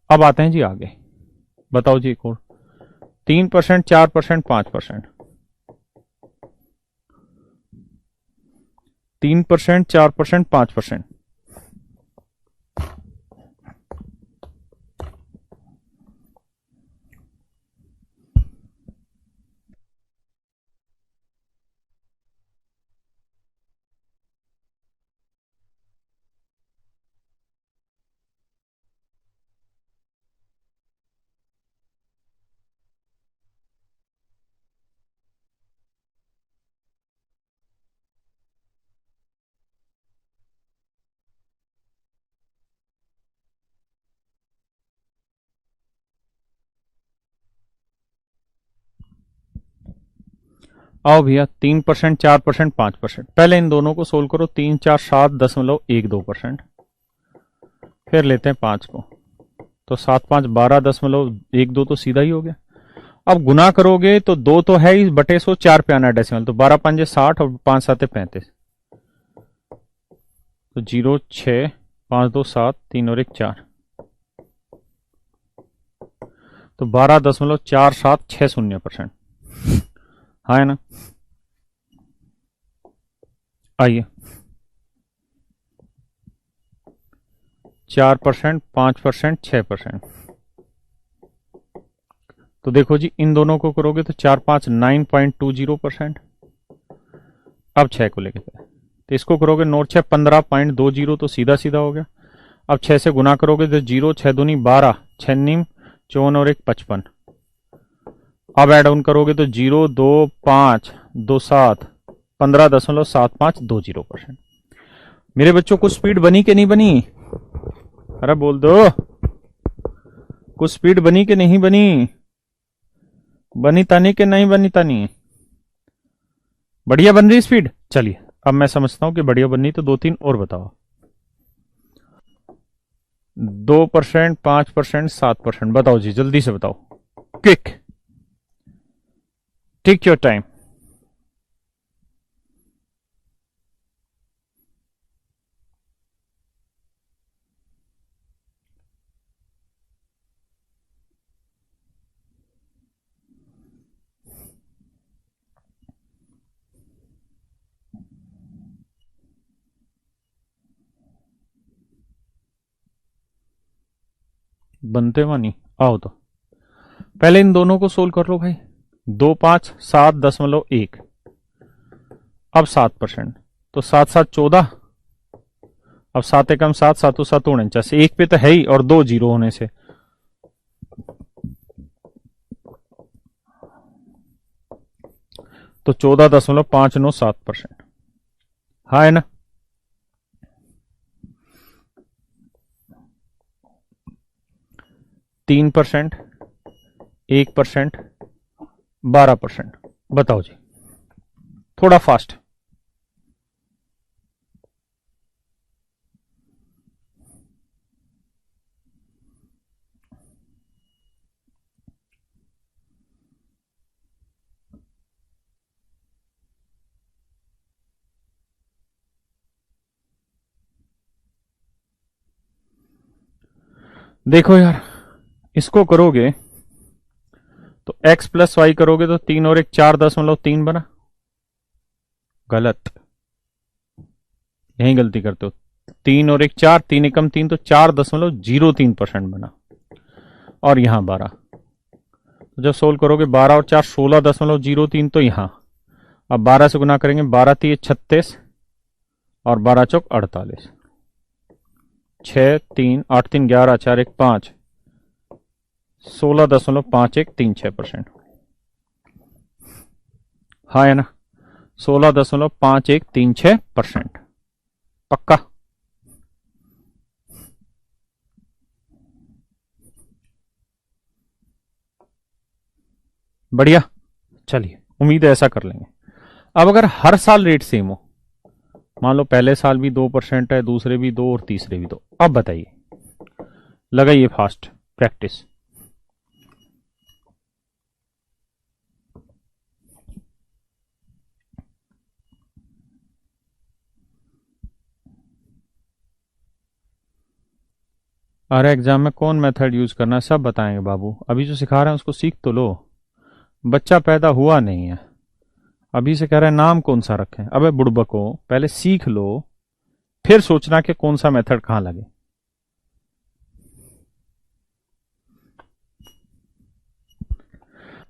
अब आते हैं जी आगे, बताओ जी एक और, 3%, 4%, 5%, 3%, 4%, 5%। आओ भैया 3%, 4%, 5%। पहले इन दोनों को सोल्व करो। 3 4 7.12%। फिर लेते हैं 5 को, तो 7 5 12.12 तो सीधा ही हो गया। अब गुना करोगे तो 2 तो है ही बटे 100, 4 पे आना डेसिमल, तो 12 5 60 और 5 7 35, तो 0 6 5 2 7 3 और 1 4, तो 12.4760%। हाँ है ना। आइए 4%, 5%, 6%। तो देखो जी, इन दोनों को करोगे तो 4 5 9.20%। अब 6 को लेके तो इसको करोगे 9 6 15.20, तो सीधा सीधा हो गया। अब 6 से गुना करोगे तो 0 6 दूनी 12, 6 नीम 54 और 1 55। अब एड ऑन करोगे तो 0 2 5 2 7 15.7520%। मेरे बच्चों कुछ स्पीड बनी कि नहीं बनी? अरे बोल दो, कुछ स्पीड बनी कि नहीं बनी? बनी तानी कि नहीं बनी तानी? बढ़िया बन रही स्पीड। चलिए अब मैं समझता हूं कि बढ़िया बननी, तो 2 3 और बताओ। 2%, 5%, 7%। बताओ जी, जल्दी से बताओ, क्विक, टेक योर टाइम। बनते मानी आओ, तो पहले इन दोनों को सोल्व कर लो भाई। 2 5 7.1, अब 7%, तो 7 7 14, अब 7 एकम 7 7 7 49, 1 पे तो है ही और 2 जीरो होने से, तो 14.597%। हाँ है ना। तीन 3%, 1%, 12%। बताओ जी, थोड़ा फास्ट। देखो यार, इसको करोगे तो x प्लस वाई करोगे तो 3 और 1 4.3 बना। गलत, यही गलती करते हो। 3 और 1 4, 3 एकम 3, तो 4.03% बना। और यहां 12, तो जब सोल्व करोगे 12 और 4 16.03, तो यहां अब 12 से गुना करेंगे, 12 3 36 और 12 चौक 48, 6 3 8 3 11 4 1 5, 16.5136%। हाँ है ना, 16.5136%। पक्का। बढ़िया, चलिए उम्मीद है ऐसा कर लेंगे। अब अगर हर साल रेट सेम हो, मान लो पहले साल भी 2% है, दूसरे भी 2 और तीसरे भी 2, अब बताइए, लगाइए फास्ट प्रैक्टिस। अरे एग्जाम में कौन मेथड यूज करना है सब बताएंगे बाबू, अभी जो सिखा रहे हैं उसको सीख तो लो। बच्चा पैदा हुआ नहीं है, अभी से कह रहे हैं नाम कौन सा रखें। अबे बुड़बको, पहले सीख लो, फिर सोचना कि कौन सा मेथड कहां लगे।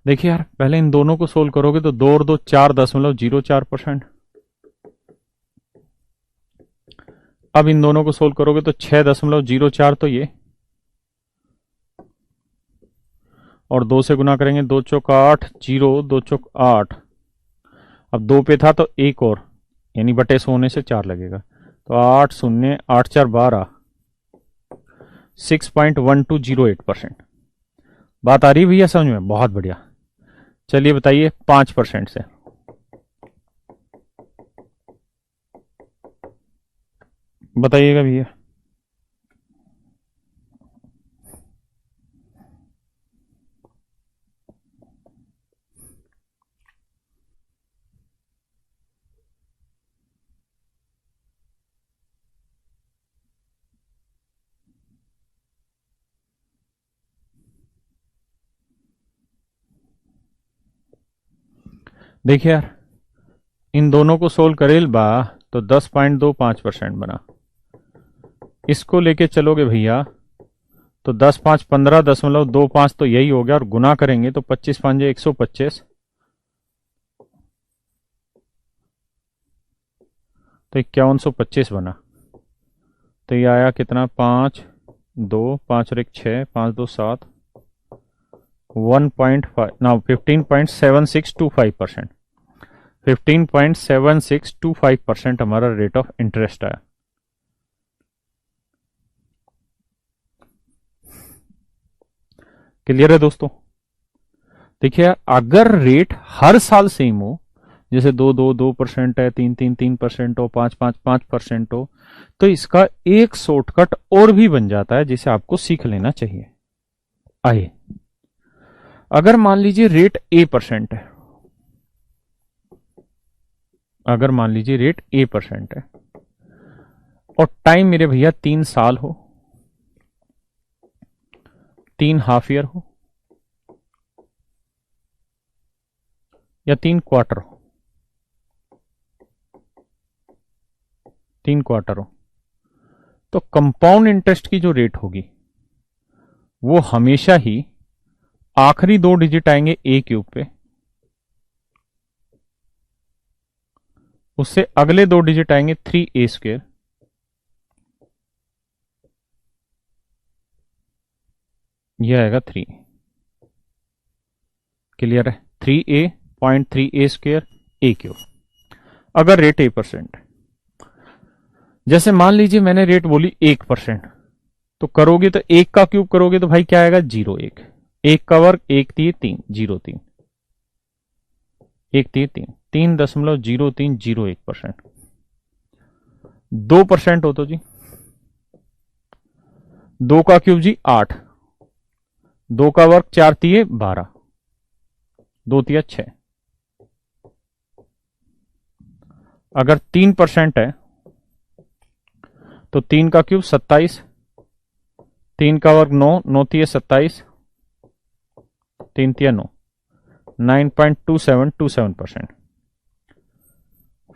देखिए यार, पहले इन दोनों को सोल्व करोगे तो 2 और 2 4.04%। अब इन दोनों को सोल्व करोगे तो 6.04, तो ये, और 2 से गुना करेंगे, 2 चौक 8 0, 2 चौक 8, अब 2 पे था तो एक और, यानी बटे 100 होने से 4 लगेगा, तो 8 0 8 4 12, 6.1208%। बात आ रही है भैया समझ में? बहुत बढ़िया। चलिए बताइए 5% से। बताइएगा भैया। देखिए यार, इन दोनों को सोल्व करेल बा तो 10.25% बना। इसको लेके चलोगे भैया तो 10 5 15.25 तो यही हो गया, और गुना करेंगे तो 25 5 125, तो 5125 बना। तो ये आया कितना, 5 2 5 और 1 6, 5 2 7, 1.5 ना 15.7625%। 15.7625% हमारा रेट ऑफ इंटरेस्ट आया। क्लियर है दोस्तों? देखिए, अगर रेट हर साल सेम हो, जैसे 2% है, 3% हो, 5% हो, तो इसका एक शॉर्टकट और भी बन जाता है जिसे आपको सीख लेना चाहिए। आइए, अगर मान लीजिए रेट A% है, अगर मान लीजिए रेट A% है और टाइम मेरे भैया 3 साल हो, 3 हाफ ईयर हो, या 3 क्वार्टर हो, 3 क्वार्टर हो, तो कंपाउंड इंटरेस्ट की जो रेट होगी वो हमेशा ही आखिरी 2 डिजिट आएंगे A³ पे, उससे अगले 2 डिजिट आएंगे 3A², यह आएगा 3। क्लियर है? 3A.3A² A³, अगर रेट A%। जैसे मान लीजिए मैंने रेट बोली 1%, तो करोगे तो 1 का क्यूब करोगे तो भाई क्या आएगा, 0 1, 1 का वर्ग 1 3 3 0 3, 1 3 3 3.0301%। 2% हो तो जी 2 का क्यूब जी 8, 2 का वर्ग 4 3 12, 2 3 6। अगर 3% है तो 3 का क्यूब 27, 3 का वर्ग 9, 9 3 27, 3 3 9, 9.2727%।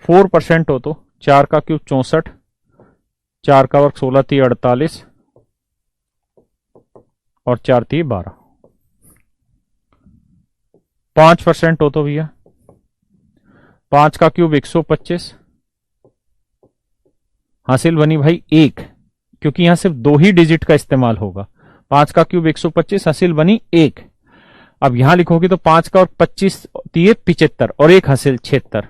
4% हो तो 4 का क्यूब 64, 4 का वर्ग 16 3 48, और 4 3 12। 5% हो तो भैया 5 का क्यूब 125, हासिल बनी भाई 1, क्योंकि यहां सिर्फ 2 ही डिजिट का इस्तेमाल होगा। 5 का क्यूब 125, हासिल बनी 1। अब यहां लिखोगे तो 5 का और 25 3 75, और 1 हासिल 76,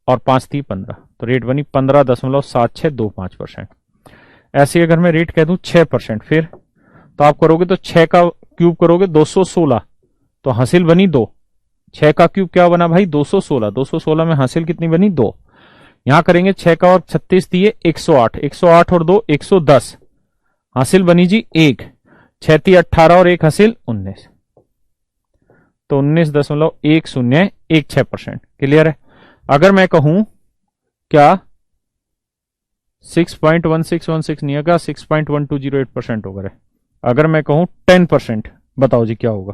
और 5 3 15, तो रेट बनी 15.7625%। ऐसे अगर मैं रेट कह दूं 6%, फिर तो आप करोगे तो 6 का क्यूब करोगे 216, तो हासिल बनी 2। 6 का क्यूब क्या बना भाई, 216, 216 में हासिल कितनी बनी, 2। यहां करेंगे 6 का और 36 दिए 108, 108 और 2 110, हासिल बनी जी 1। 6 3 18 और 1 हासिल 19, तो 19.1016%। क्लियर है? अगर मैं कहूं क्या 6.1616 नहीं होगा, 6.1208% होगा। अगर मैं कहूं 10%, बताओ जी क्या होगा।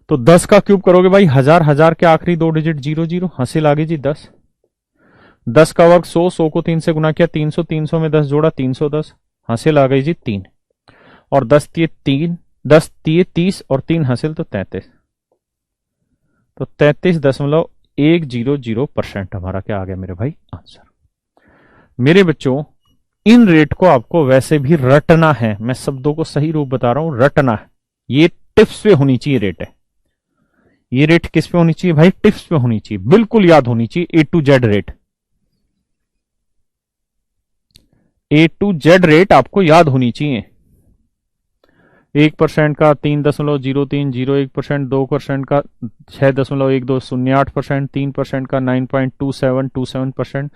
तो 10 का क्यूब करोगे भाई 1000, 1000 के आखिरी 2 डिजिट 0 0, हासिल आ गई जी 10। 10 का वर्ग 100, 100 को 3 से गुना किया 300, 300 में 10 जोड़ा 310, हासिल आ गई जी 3, और 10 3 3, 10 3 30, और 3 हासिल तो 33, तो 33.100% हमारा क्या आ गया मेरे भाई, आंसर। मेरे बच्चों, इन रेट को आपको वैसे भी रटना है, मैं शब्दों को सही रूप बता रहा हूं, रटना है। ये टिप्स पे होनी चाहिए रेट है। ये रेट किस पे होनी चाहिए भाई, टिप्स पे होनी चाहिए, बिल्कुल याद होनी चाहिए। A to Z rate, A to Z rate आपको याद होनी चाहिए। 1% का 3.0301%, 2% का 6.1208%, 3% का 9.2727%,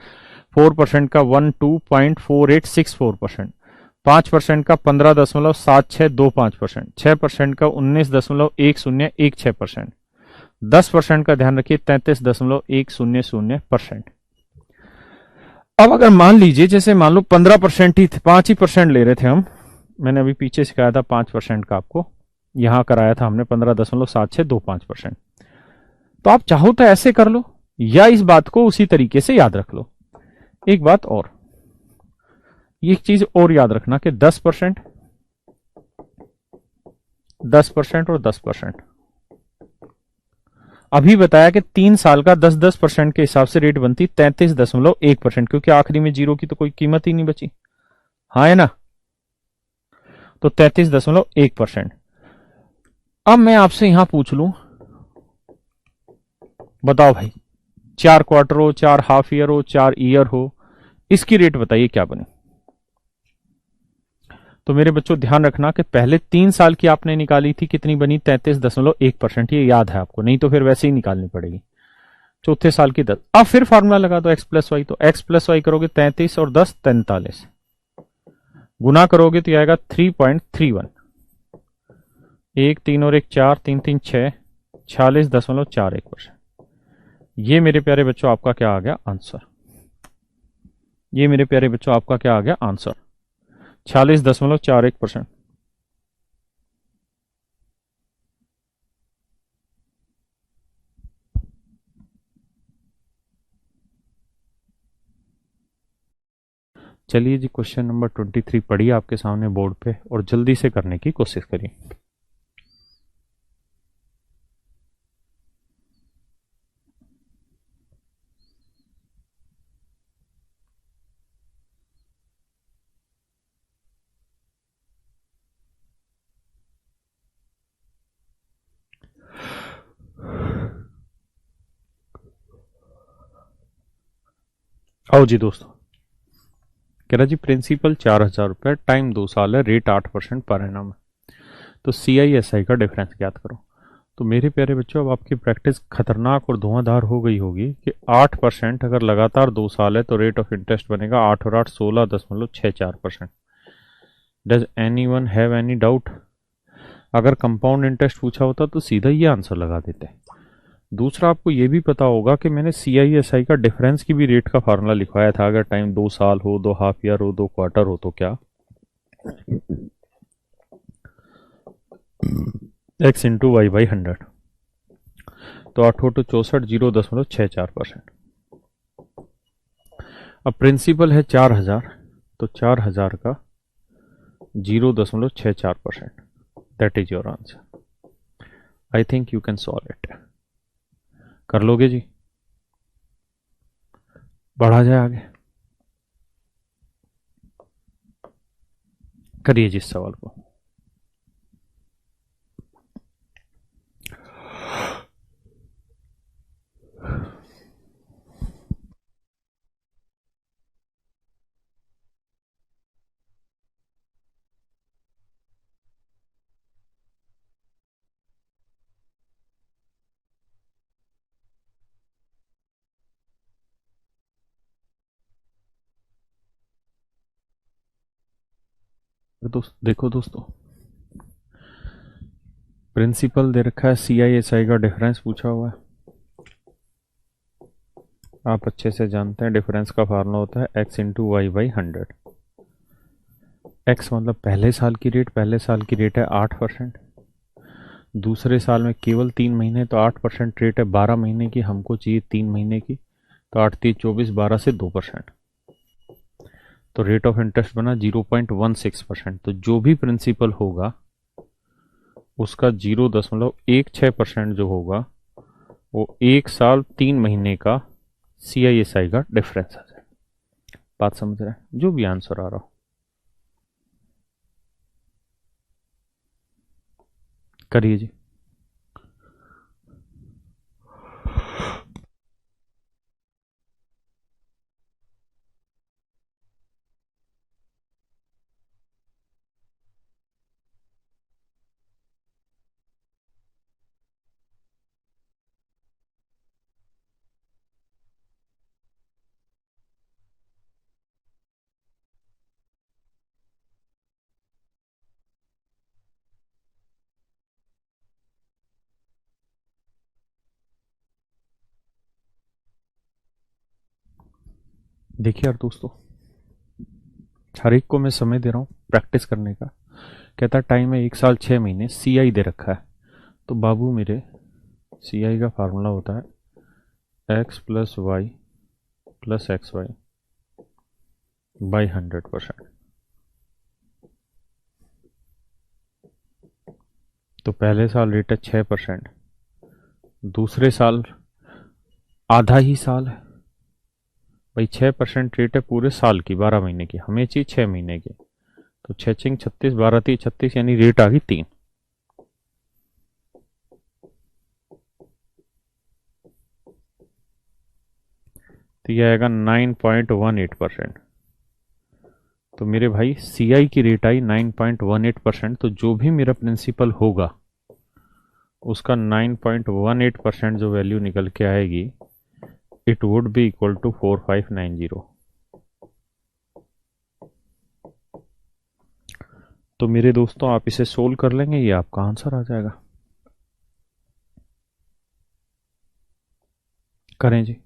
4% का 12.4864%, 5% का 15.7625%, 6% का 19.1016%, 10% का ध्यान रखिए 33.100%। अब अगर मान लीजिए जैसे मान लो 15% ही थे, 5% ले रहे थे हम, मैंने अभी पीछे सिखाया था 5% का आपको, यहां कराया था हमने 15.7625%। तो आप चाहो तो ऐसे कर लो या इस बात को उसी तरीके से याद रख लो। एक बात और, एक चीज और याद रखना कि 10%, 10% और 10%, अभी बताया कि 3 साल का 10-10% के हिसाब से रेट बनती 33.1%, क्योंकि आखिरी में जीरो की तो कोई कीमत ही नहीं बची, हाँ है ना। तो 33.1%। अब मैं आपसे यहां पूछ लूं, बताओ भाई, 4 क्वार्टर हो, 4 हाफ ईयर हो, 4 ईयर हो, इसकी रेट बताइए क्या बने। तो मेरे बच्चों ध्यान रखना कि पहले 3 साल की आपने निकाली थी, कितनी बनी, 33.1%, ये याद है आपको, नहीं तो फिर वैसे ही निकालनी पड़ेगी। चौथे साल की 10, अब फिर फार्मूला लगा दो एक्स प्लस वाई, तो एक्स प्लस वाई करोगे 33 और 10 43, गुना करोगे तो आएगा 3.31, 1 3 और 1 4, 3 3 6, 46.41%। ये मेरे प्यारे बच्चों आपका क्या आ गया आंसर, ये मेरे प्यारे बच्चों आपका क्या आ गया आंसर, 46.41%। चलिए जी, क्वेश्चन नंबर 23 पढ़िए आपके सामने बोर्ड पे और जल्दी से करने की कोशिश करिए। आओ जी दोस्तों, कह रहा जी प्रिंसिपल 4,000 रुपए, टाइम 2 साल है, रेट 8% पर एनम है, तो CISI का डिफरेंस ज्ञात करो। तो मेरे प्यारे बच्चों, अब आपकी प्रैक्टिस खतरनाक और धुआंधार हो गई होगी कि 8% अगर लगातार 2 साल है तो रेट ऑफ इंटरेस्ट बनेगा 8 और 8 16.64%। Does any one have any doubt? अगर कंपाउंड इंटरेस्ट पूछा होता तो सीधा ये आंसर लगा देते। दूसरा, आपको ये भी पता होगा कि मैंने CISI का डिफरेंस की भी रेट का फार्मूला लिखवाया था, अगर टाइम 2 साल हो, 2 हाफ ईयर हो, 2 क्वार्टर हो तो क्या, x इंटू वाई बाई 100, तो 8 8 64 0.64%। अब प्रिंसिपल है 4,000, तो 4,000 का 0.64%, that is your answer. I think you can solve it. कर लोगे जी? बढ़ा जाए आगे, करिए जिस सवाल को। देखो दोस्तों, प्रिंसिपल दे रखा है, CISI का डिफरेंस पूछा हुआ है, आप अच्छे से जानते हैं डिफरेंस का फार्मूला होता है x into y by 100। X मतलब पहले साल की रेट, पहले साल की रेट है 8%, दूसरे साल में केवल 3 महीने, तो 8% रेट है 12 महीने की, हमको चाहिए 3 महीने की, तो 8 3 24, 12 से 2%, तो रेट ऑफ इंटरेस्ट बना 0.16%। तो जो भी प्रिंसिपल होगा उसका 0.16% जो होगा वो 1 साल 3 महीने का CISI का डिफरेंस आ जाए। बात समझ रहे हैं? जो भी आंसर आ रहा हो करिए जी। देखिए यार दोस्तों, हर एक को मैं समय दे रहा हूँ प्रैक्टिस करने का। कहता टाइम है 1 साल 6 महीने, CI दे रखा है। तो बाबू मेरे CI का फार्मूला होता है x+y+xy बाई 100%। तो पहले साल रेट है 6%, दूसरे साल आधा ही साल है भाई, 6% रेट है पूरे साल की, 12 महीने की, हमें चाहिए 6 महीने की। तो 6×6 = 36, 12×3 = 36, यानी रेट आ गई 3। तो यह आएगा 9.18%। तो मेरे भाई CI की रेट आई 9.18%। तो जो भी मेरा प्रिंसिपल होगा उसका 9.18% जो वैल्यू निकल के आएगी, it would be equal to 4590। तो मेरे दोस्तों आप इसे सोल्व कर लेंगे, ये आपका आंसर आ जाएगा। करें जी।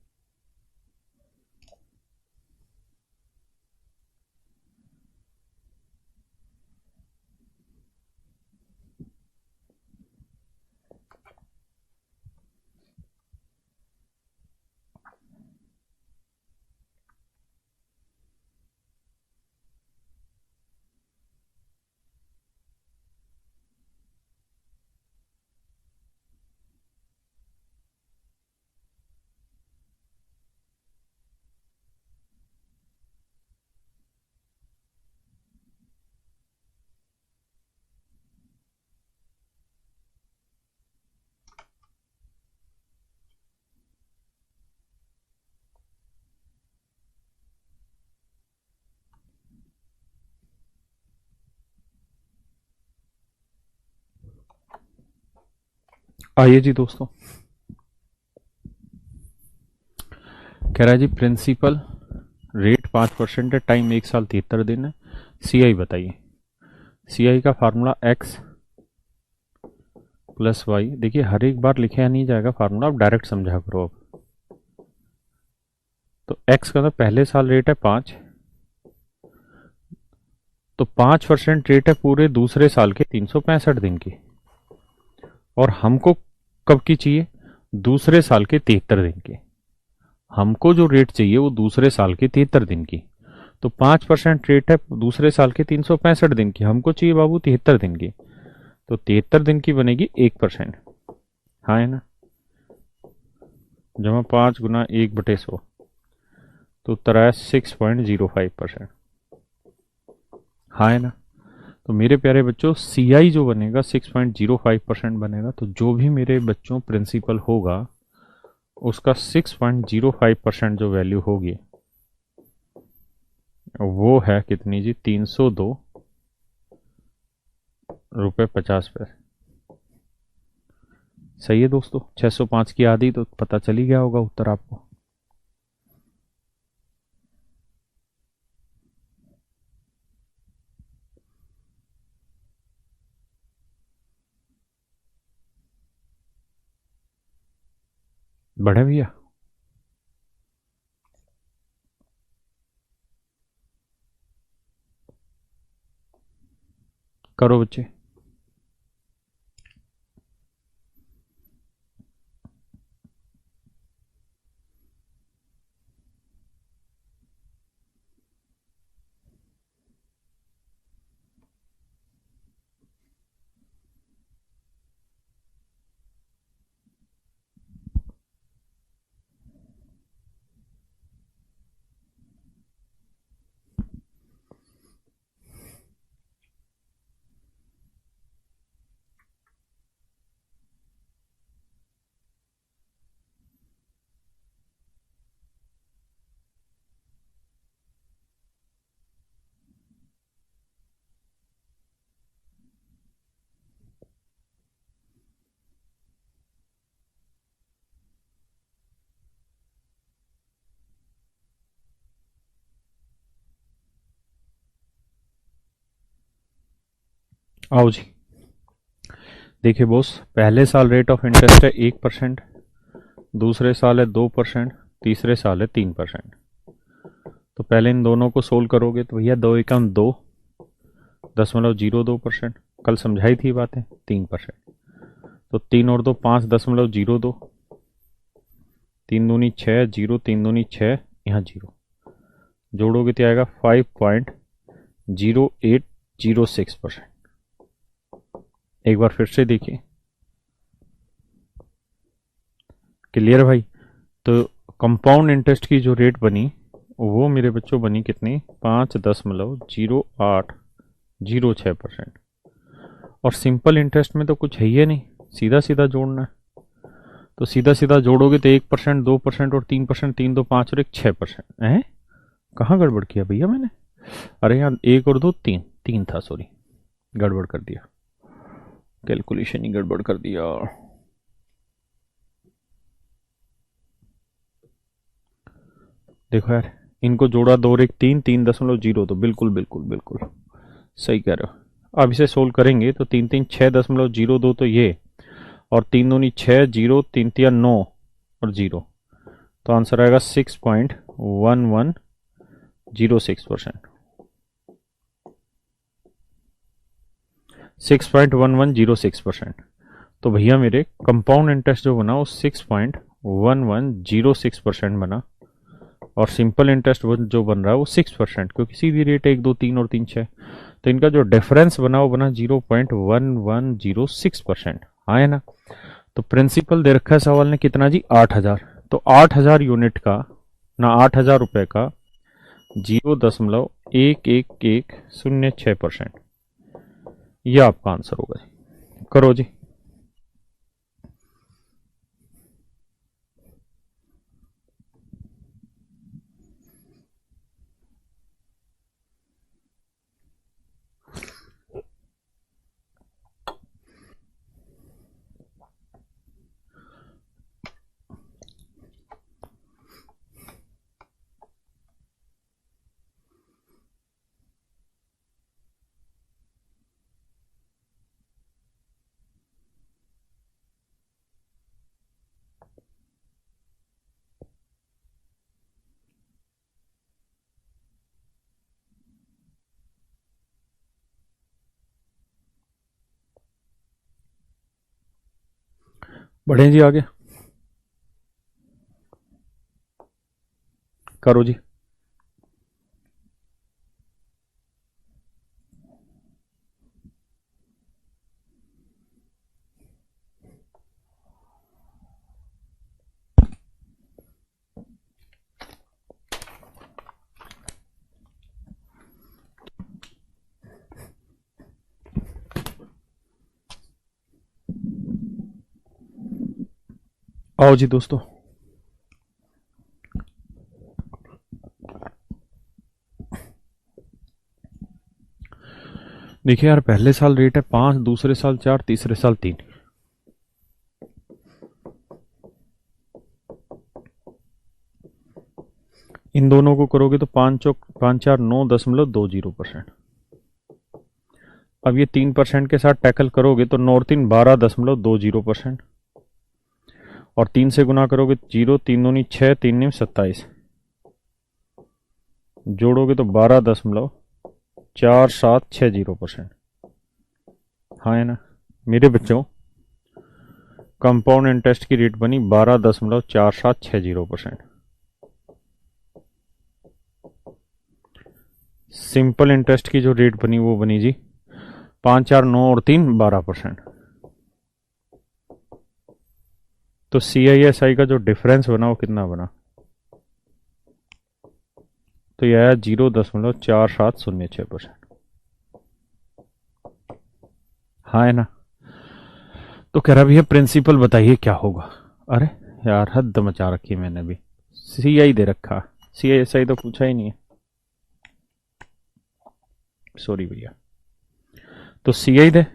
आइए जी दोस्तों, कह रहा है जी प्रिंसिपल रेट 5% है, टाइम 1 साल 73 दिन है। CI बताइए। CI का फार्मूला x+y। देखिए हर एक बार लिखे नहीं जाएगा फार्मूला, आप डायरेक्ट समझा करो अब। तो x का मतलब पहले साल रेट है 5, तो 5% रेट है पूरे दूसरे साल के 365 दिन की। और हमको कब की चाहिए? दूसरे साल के 73 दिन की। हमको जो रेट चाहिए वो दूसरे साल के 73 दिन की। तो 5% रेट है दूसरे साल के 365 दिन की, हमको चाहिए बाबू 73 दिन की। तो 73 दिन की बनेगी 1%। हाँ है ना? जमा 5 गुना 1/100, तो उत्तर आया 6.05%। हाँ है ना? तो मेरे प्यारे बच्चों CI जो बनेगा 6.05% बनेगा। तो जो भी मेरे बच्चों प्रिंसिपल होगा उसका 6.05% जो वैल्यू होगी वो है कितनी जी? 302 रुपये 50 पैसे। सही है दोस्तों, 605 की आधी तो पता चल ही गया होगा उत्तर आपको। बढ़े भैया? करो बच्चे। आओ जी। देखिए बॉस, पहले साल रेट ऑफ इंटरेस्ट है 1%, दूसरे साल है 2%, तीसरे साल है 3%। तो पहले इन दोनों को सोल्व करोगे तो भैया 2 × 2 = 2.02%। कल समझाई थी बातें, 3%। तो 3 और 2 5.02, 3 दूनी 6, 0 3 दूनी 6, यहाँ 0 जोड़ोगे तो आएगा 5.0806%। एक बार फिर से देखिए, क्लियर भाई? तो कंपाउंड इंटरेस्ट की जो रेट बनी वो मेरे बच्चों बनी कितनी? 5.0806%। और सिंपल इंटरेस्ट में तो कुछ है ही नहीं, सीधा सीधा जोड़ना है। तो सीधा सीधा जोड़ोगे तो 1%, 2% और 3%, 3 2 5 और 1 6% है। कहाँ गड़बड़ किया भैया मैंने? अरे यार 1 और 2 3, 3 था, सॉरी, गड़बड़ कर दिया, कैलकुलेशन ही गड़बड़ कर दिया। देखो यार, इनको जोड़ा 2 और 1 3, 3.02, बिल्कुल बिल्कुल बिल्कुल सही कह रहे हो। अब इसे सोल्व करेंगे तो 3 3 6.02 तो ये, और 3 दूनी 6, 0 3 3 9 और 0, तो आंसर आएगा 6.1106%। 6.1106%। तो भैया मेरे कंपाउंड इंटरेस्ट जो बना वो 6.1106% बना, और सिंपल इंटरेस्ट जो बन रहा है वो 6%, क्योंकि सीधी रेट 1 2 3 और 3 6। तो इनका जो डिफरेंस बना वो बना 0.1106%। हाँ है ना? तो प्रिंसिपल दे रखा है सवाल ने कितना जी? 8,000। तो 8,000 यूनिट का ना 8,000 रुपए का 0.1106%, ये आपका आंसर होगा। करो जी। बढ़े जी आगे, करो जी। आओ जी दोस्तों, देखिए यार, पहले साल रेट है 5, दूसरे साल 4, तीसरे साल 3। इन दोनों को करोगे तो 5 4 9.20%। अब ये 3% के साथ टैकल करोगे तो 9 और 3 12.20%। और 3 से गुना करोगे 0 3 दूनी 6, 3 9 27, जोड़ोगे तो 12.4760%। हाँ है ना मेरे बच्चों? कंपाउंड इंटरेस्ट की रेट बनी 12.4760%। सिंपल इंटरेस्ट की जो रेट बनी वो बनी जी 5 4 9 और 3 12%। तो CISI का जो डिफरेंस बना वो कितना बना? तो यह आया 0.4706%। हाँ है ना? तो कह रहा भैया प्रिंसिपल बताइए क्या होगा। अरे यार हद मचा रखी मैंने भी, CI दे रखा, CISI तो पूछा ही नहीं है, सॉरी भैया। तो CI दे,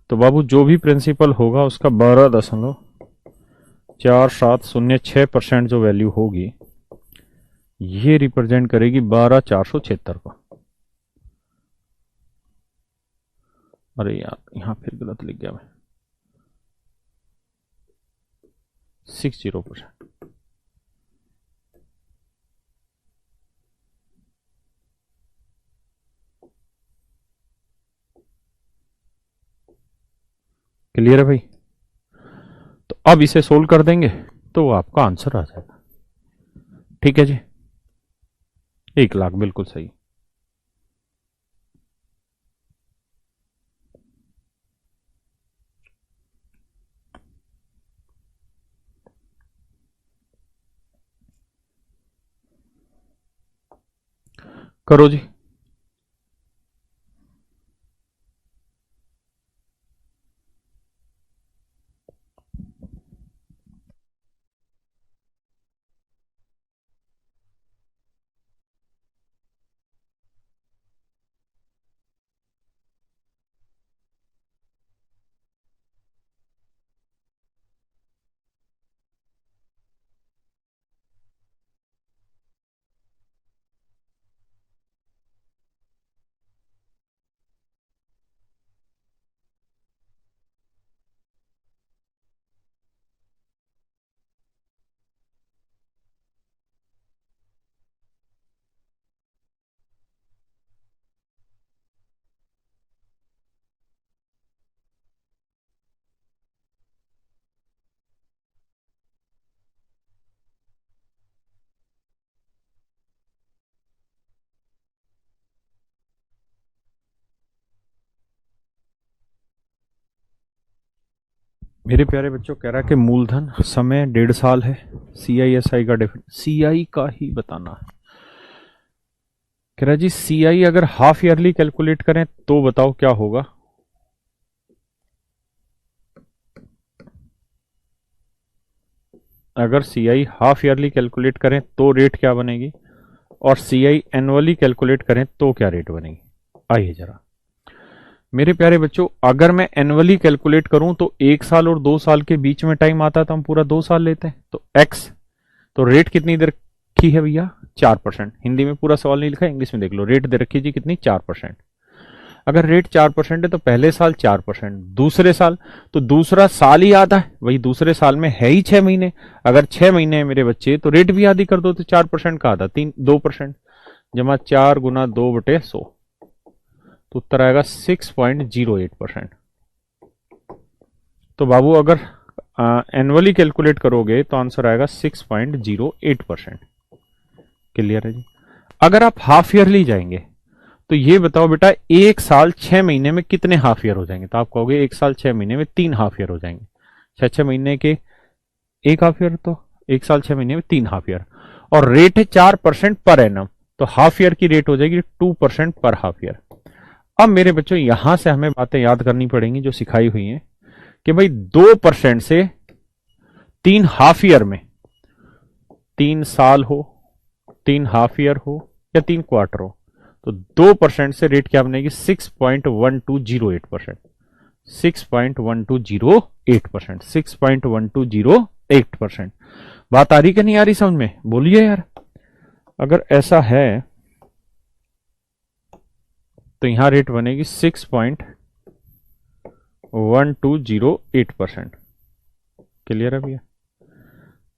तो बाबू जो भी प्रिंसिपल होगा उसका 12.4706% जो वैल्यू होगी ये रिप्रेजेंट करेगी 12,476 को। अरे यार यहां फिर गलत लिख गया मैं, 60%। क्लियर है भाई? तो अब इसे सोल्व कर देंगे तो आपका आंसर आ जाएगा। ठीक है जी, 1 लाख बिल्कुल सही। करो जी। मेरे प्यारे बच्चों, कह रहा है कि मूलधन समय 1.5 साल है। CISI का CI का ही बताना है। कह रहा है जी CI अगर हाफ ईयरली कैलकुलेट करें तो बताओ क्या होगा? अगर CI हाफ ईयरली कैलकुलेट करें तो रेट क्या बनेगी, और CI एनुअली कैलकुलेट करें तो क्या रेट बनेगी? आइए जरा मेरे प्यारे बच्चों, अगर मैं एनुअली कैलकुलेट करूं तो 1 साल और 2 साल के बीच में टाइम आता है, तो हम पूरा 2 साल लेते हैं, तो एक्स। तो रेट कितनी दे रखी है भैया? 4%। हिंदी में पूरा सवाल नहीं लिखा, इंग्लिश में देख लो। रेट दे रखी जी कितनी? 4%। अगर रेट 4% है तो पहले साल 4%, दूसरे साल, तो दूसरा साल ही आधा है, वही दूसरे साल में है ही 6 महीने। अगर 6 महीने है मेरे बच्चे तो रेट भी आधी कर दो, तो 4% का आधा 2%, जमा 4 गुना 2/100, तो उत्तर आएगा 6.08%। तो बाबू अगर एनुअली कैलकुलेट करोगे तो आंसर आएगा 6.08%। क्लियर है जी? अगर आप हाफ ईयरली जाएंगे तो ये बताओ बेटा, 1 साल 6 महीने में कितने हाफ ईयर हो जाएंगे? तो आप कहोगे 1 साल 6 महीने में 3 हाफ ईयर हो जाएंगे। 6 6 महीने के 1 हाफ ईयर, तो 1 साल 6 महीने में 3 हाफ ईयर। और रेट है 4% पर एनम, तो हाफ ईयर की रेट हो जाएगी 2% पर हाफ ईयर। अब मेरे बच्चों यहां से हमें बातें याद करनी पड़ेंगी जो सिखाई हुई हैं, कि भाई 2% से 3 हाफ ईयर में, 3 साल हो, 3 हाफ ईयर हो, या 3 क्वार्टर हो, तो 2% से रेट क्या बनेगी? 6.1208%। 6.1208%। 6.1208%। बात आ रही कि नहीं आ रही समझ में? बोलिए यार। अगर ऐसा है तो यहां रेट बनेगी 6.1208%। क्लियर है भैया?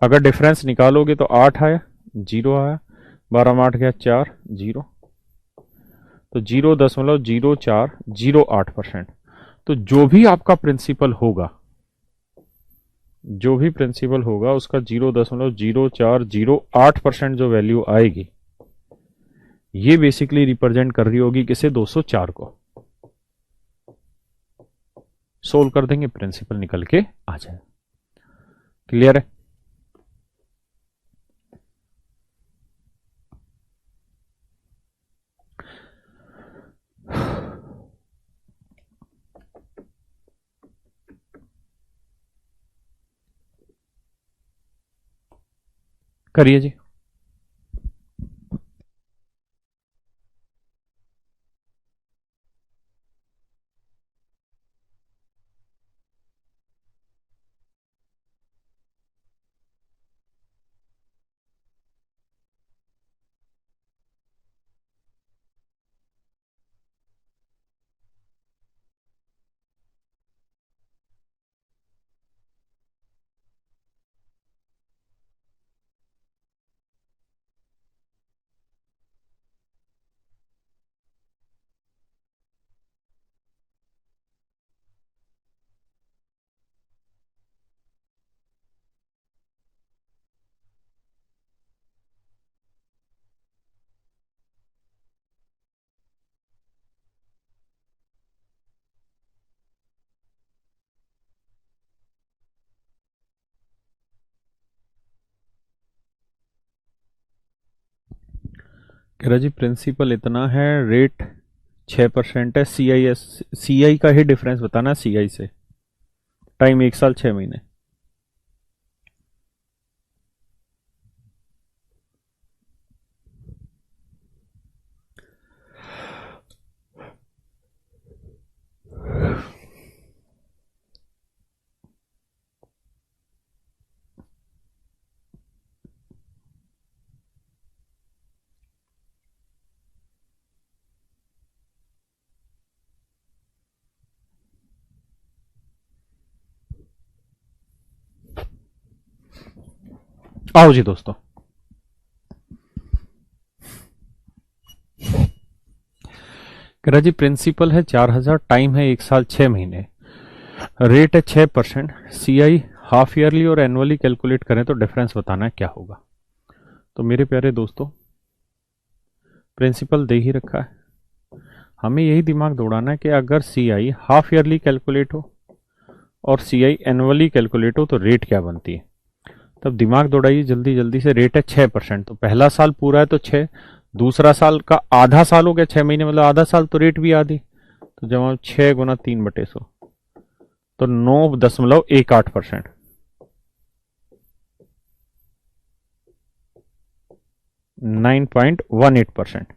अगर डिफरेंस निकालोगे तो 8 आया, 0 आया, 12 में 8 गया 4, 0, तो 0.0408%। तो जो भी आपका प्रिंसिपल होगा, जो भी प्रिंसिपल होगा उसका 0.0408% जो वैल्यू आएगी, ये बेसिकली रिप्रेजेंट कर रही होगी किसे? 204 को। सोल्व कर देंगे, प्रिंसिपल निकल के आ जाए। क्लियर है? करिए जी। कह रहा जी प्रिंसिपल इतना है, रेट 6% है, सीआई का ही डिफरेंस बताना है सीआई से, टाइम 1 साल 6 महीने। आओ जी दोस्तों, कह रहा जी प्रिंसिपल है 4,000, टाइम है 1 साल 6 महीने, रेट है 6%, सीआई हाफ ईयरली और एनुअली कैलकुलेट करें तो डिफरेंस बताना है क्या होगा। तो मेरे प्यारे दोस्तों, प्रिंसिपल दे ही रखा है, हमें यही दिमाग दौड़ाना है कि अगर सीआई हाफ ईयरली कैलकुलेट हो और सीआई एनुअली कैलकुलेट हो तो रेट क्या बनती है। तब दिमाग दौड़ाइए जल्दी जल्दी से। रेट है 6%, तो पहला साल पूरा है तो 6, दूसरा साल का आधा साल हो गया 6 महीने, मतलब आधा साल, तो रेट भी आधी। तो जब 6 × 3/100, तो 9.18%, 9.18%।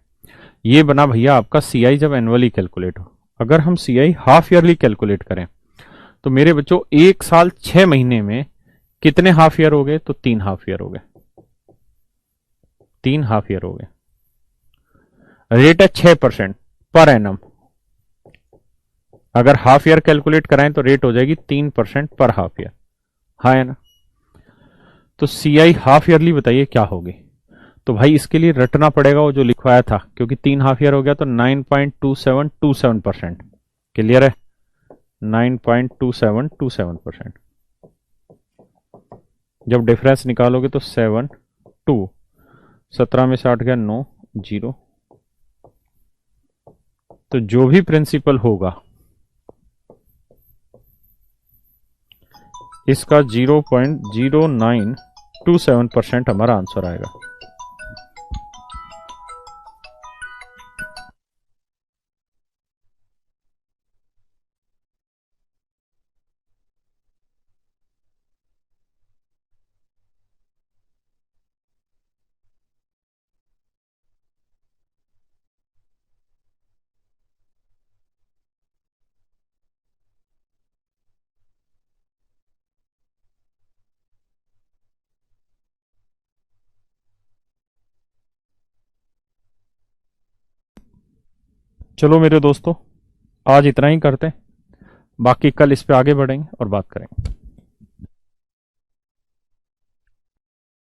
ये बना भैया आपका सीआई जब एनुअली कैलकुलेट हो। अगर हम सीआई हाफ ईयरली कैलकुलेट करें तो मेरे बच्चों 1 साल 6 महीने में कितने हाफ ईयर हो गए, तो 3 हाफ ईयर हो गए, 3 हाफ ईयर हो गए। रेट है 6% पर एनम। अगर हाफ ईयर कैलकुलेट कराएं तो रेट हो जाएगी 3% पर हाफ ईयर, हाँ है ना। तो सीआई हाफ ईयरली बताइए क्या होगी। तो भाई इसके लिए रटना पड़ेगा वो जो लिखवाया था, क्योंकि 3 हाफ ईयर हो गया तो 9.2727%। क्लियर है, 9.2727%। जब डिफरेंस निकालोगे तो 7 2, 17 में से 8 गया 9 0। तो जो भी प्रिंसिपल होगा इसका 0.0927% हमारा आंसर आएगा। चलो मेरे दोस्तों, आज इतना ही करते हैं, बाकी कल इस पे आगे बढ़ेंगे और बात करेंगे।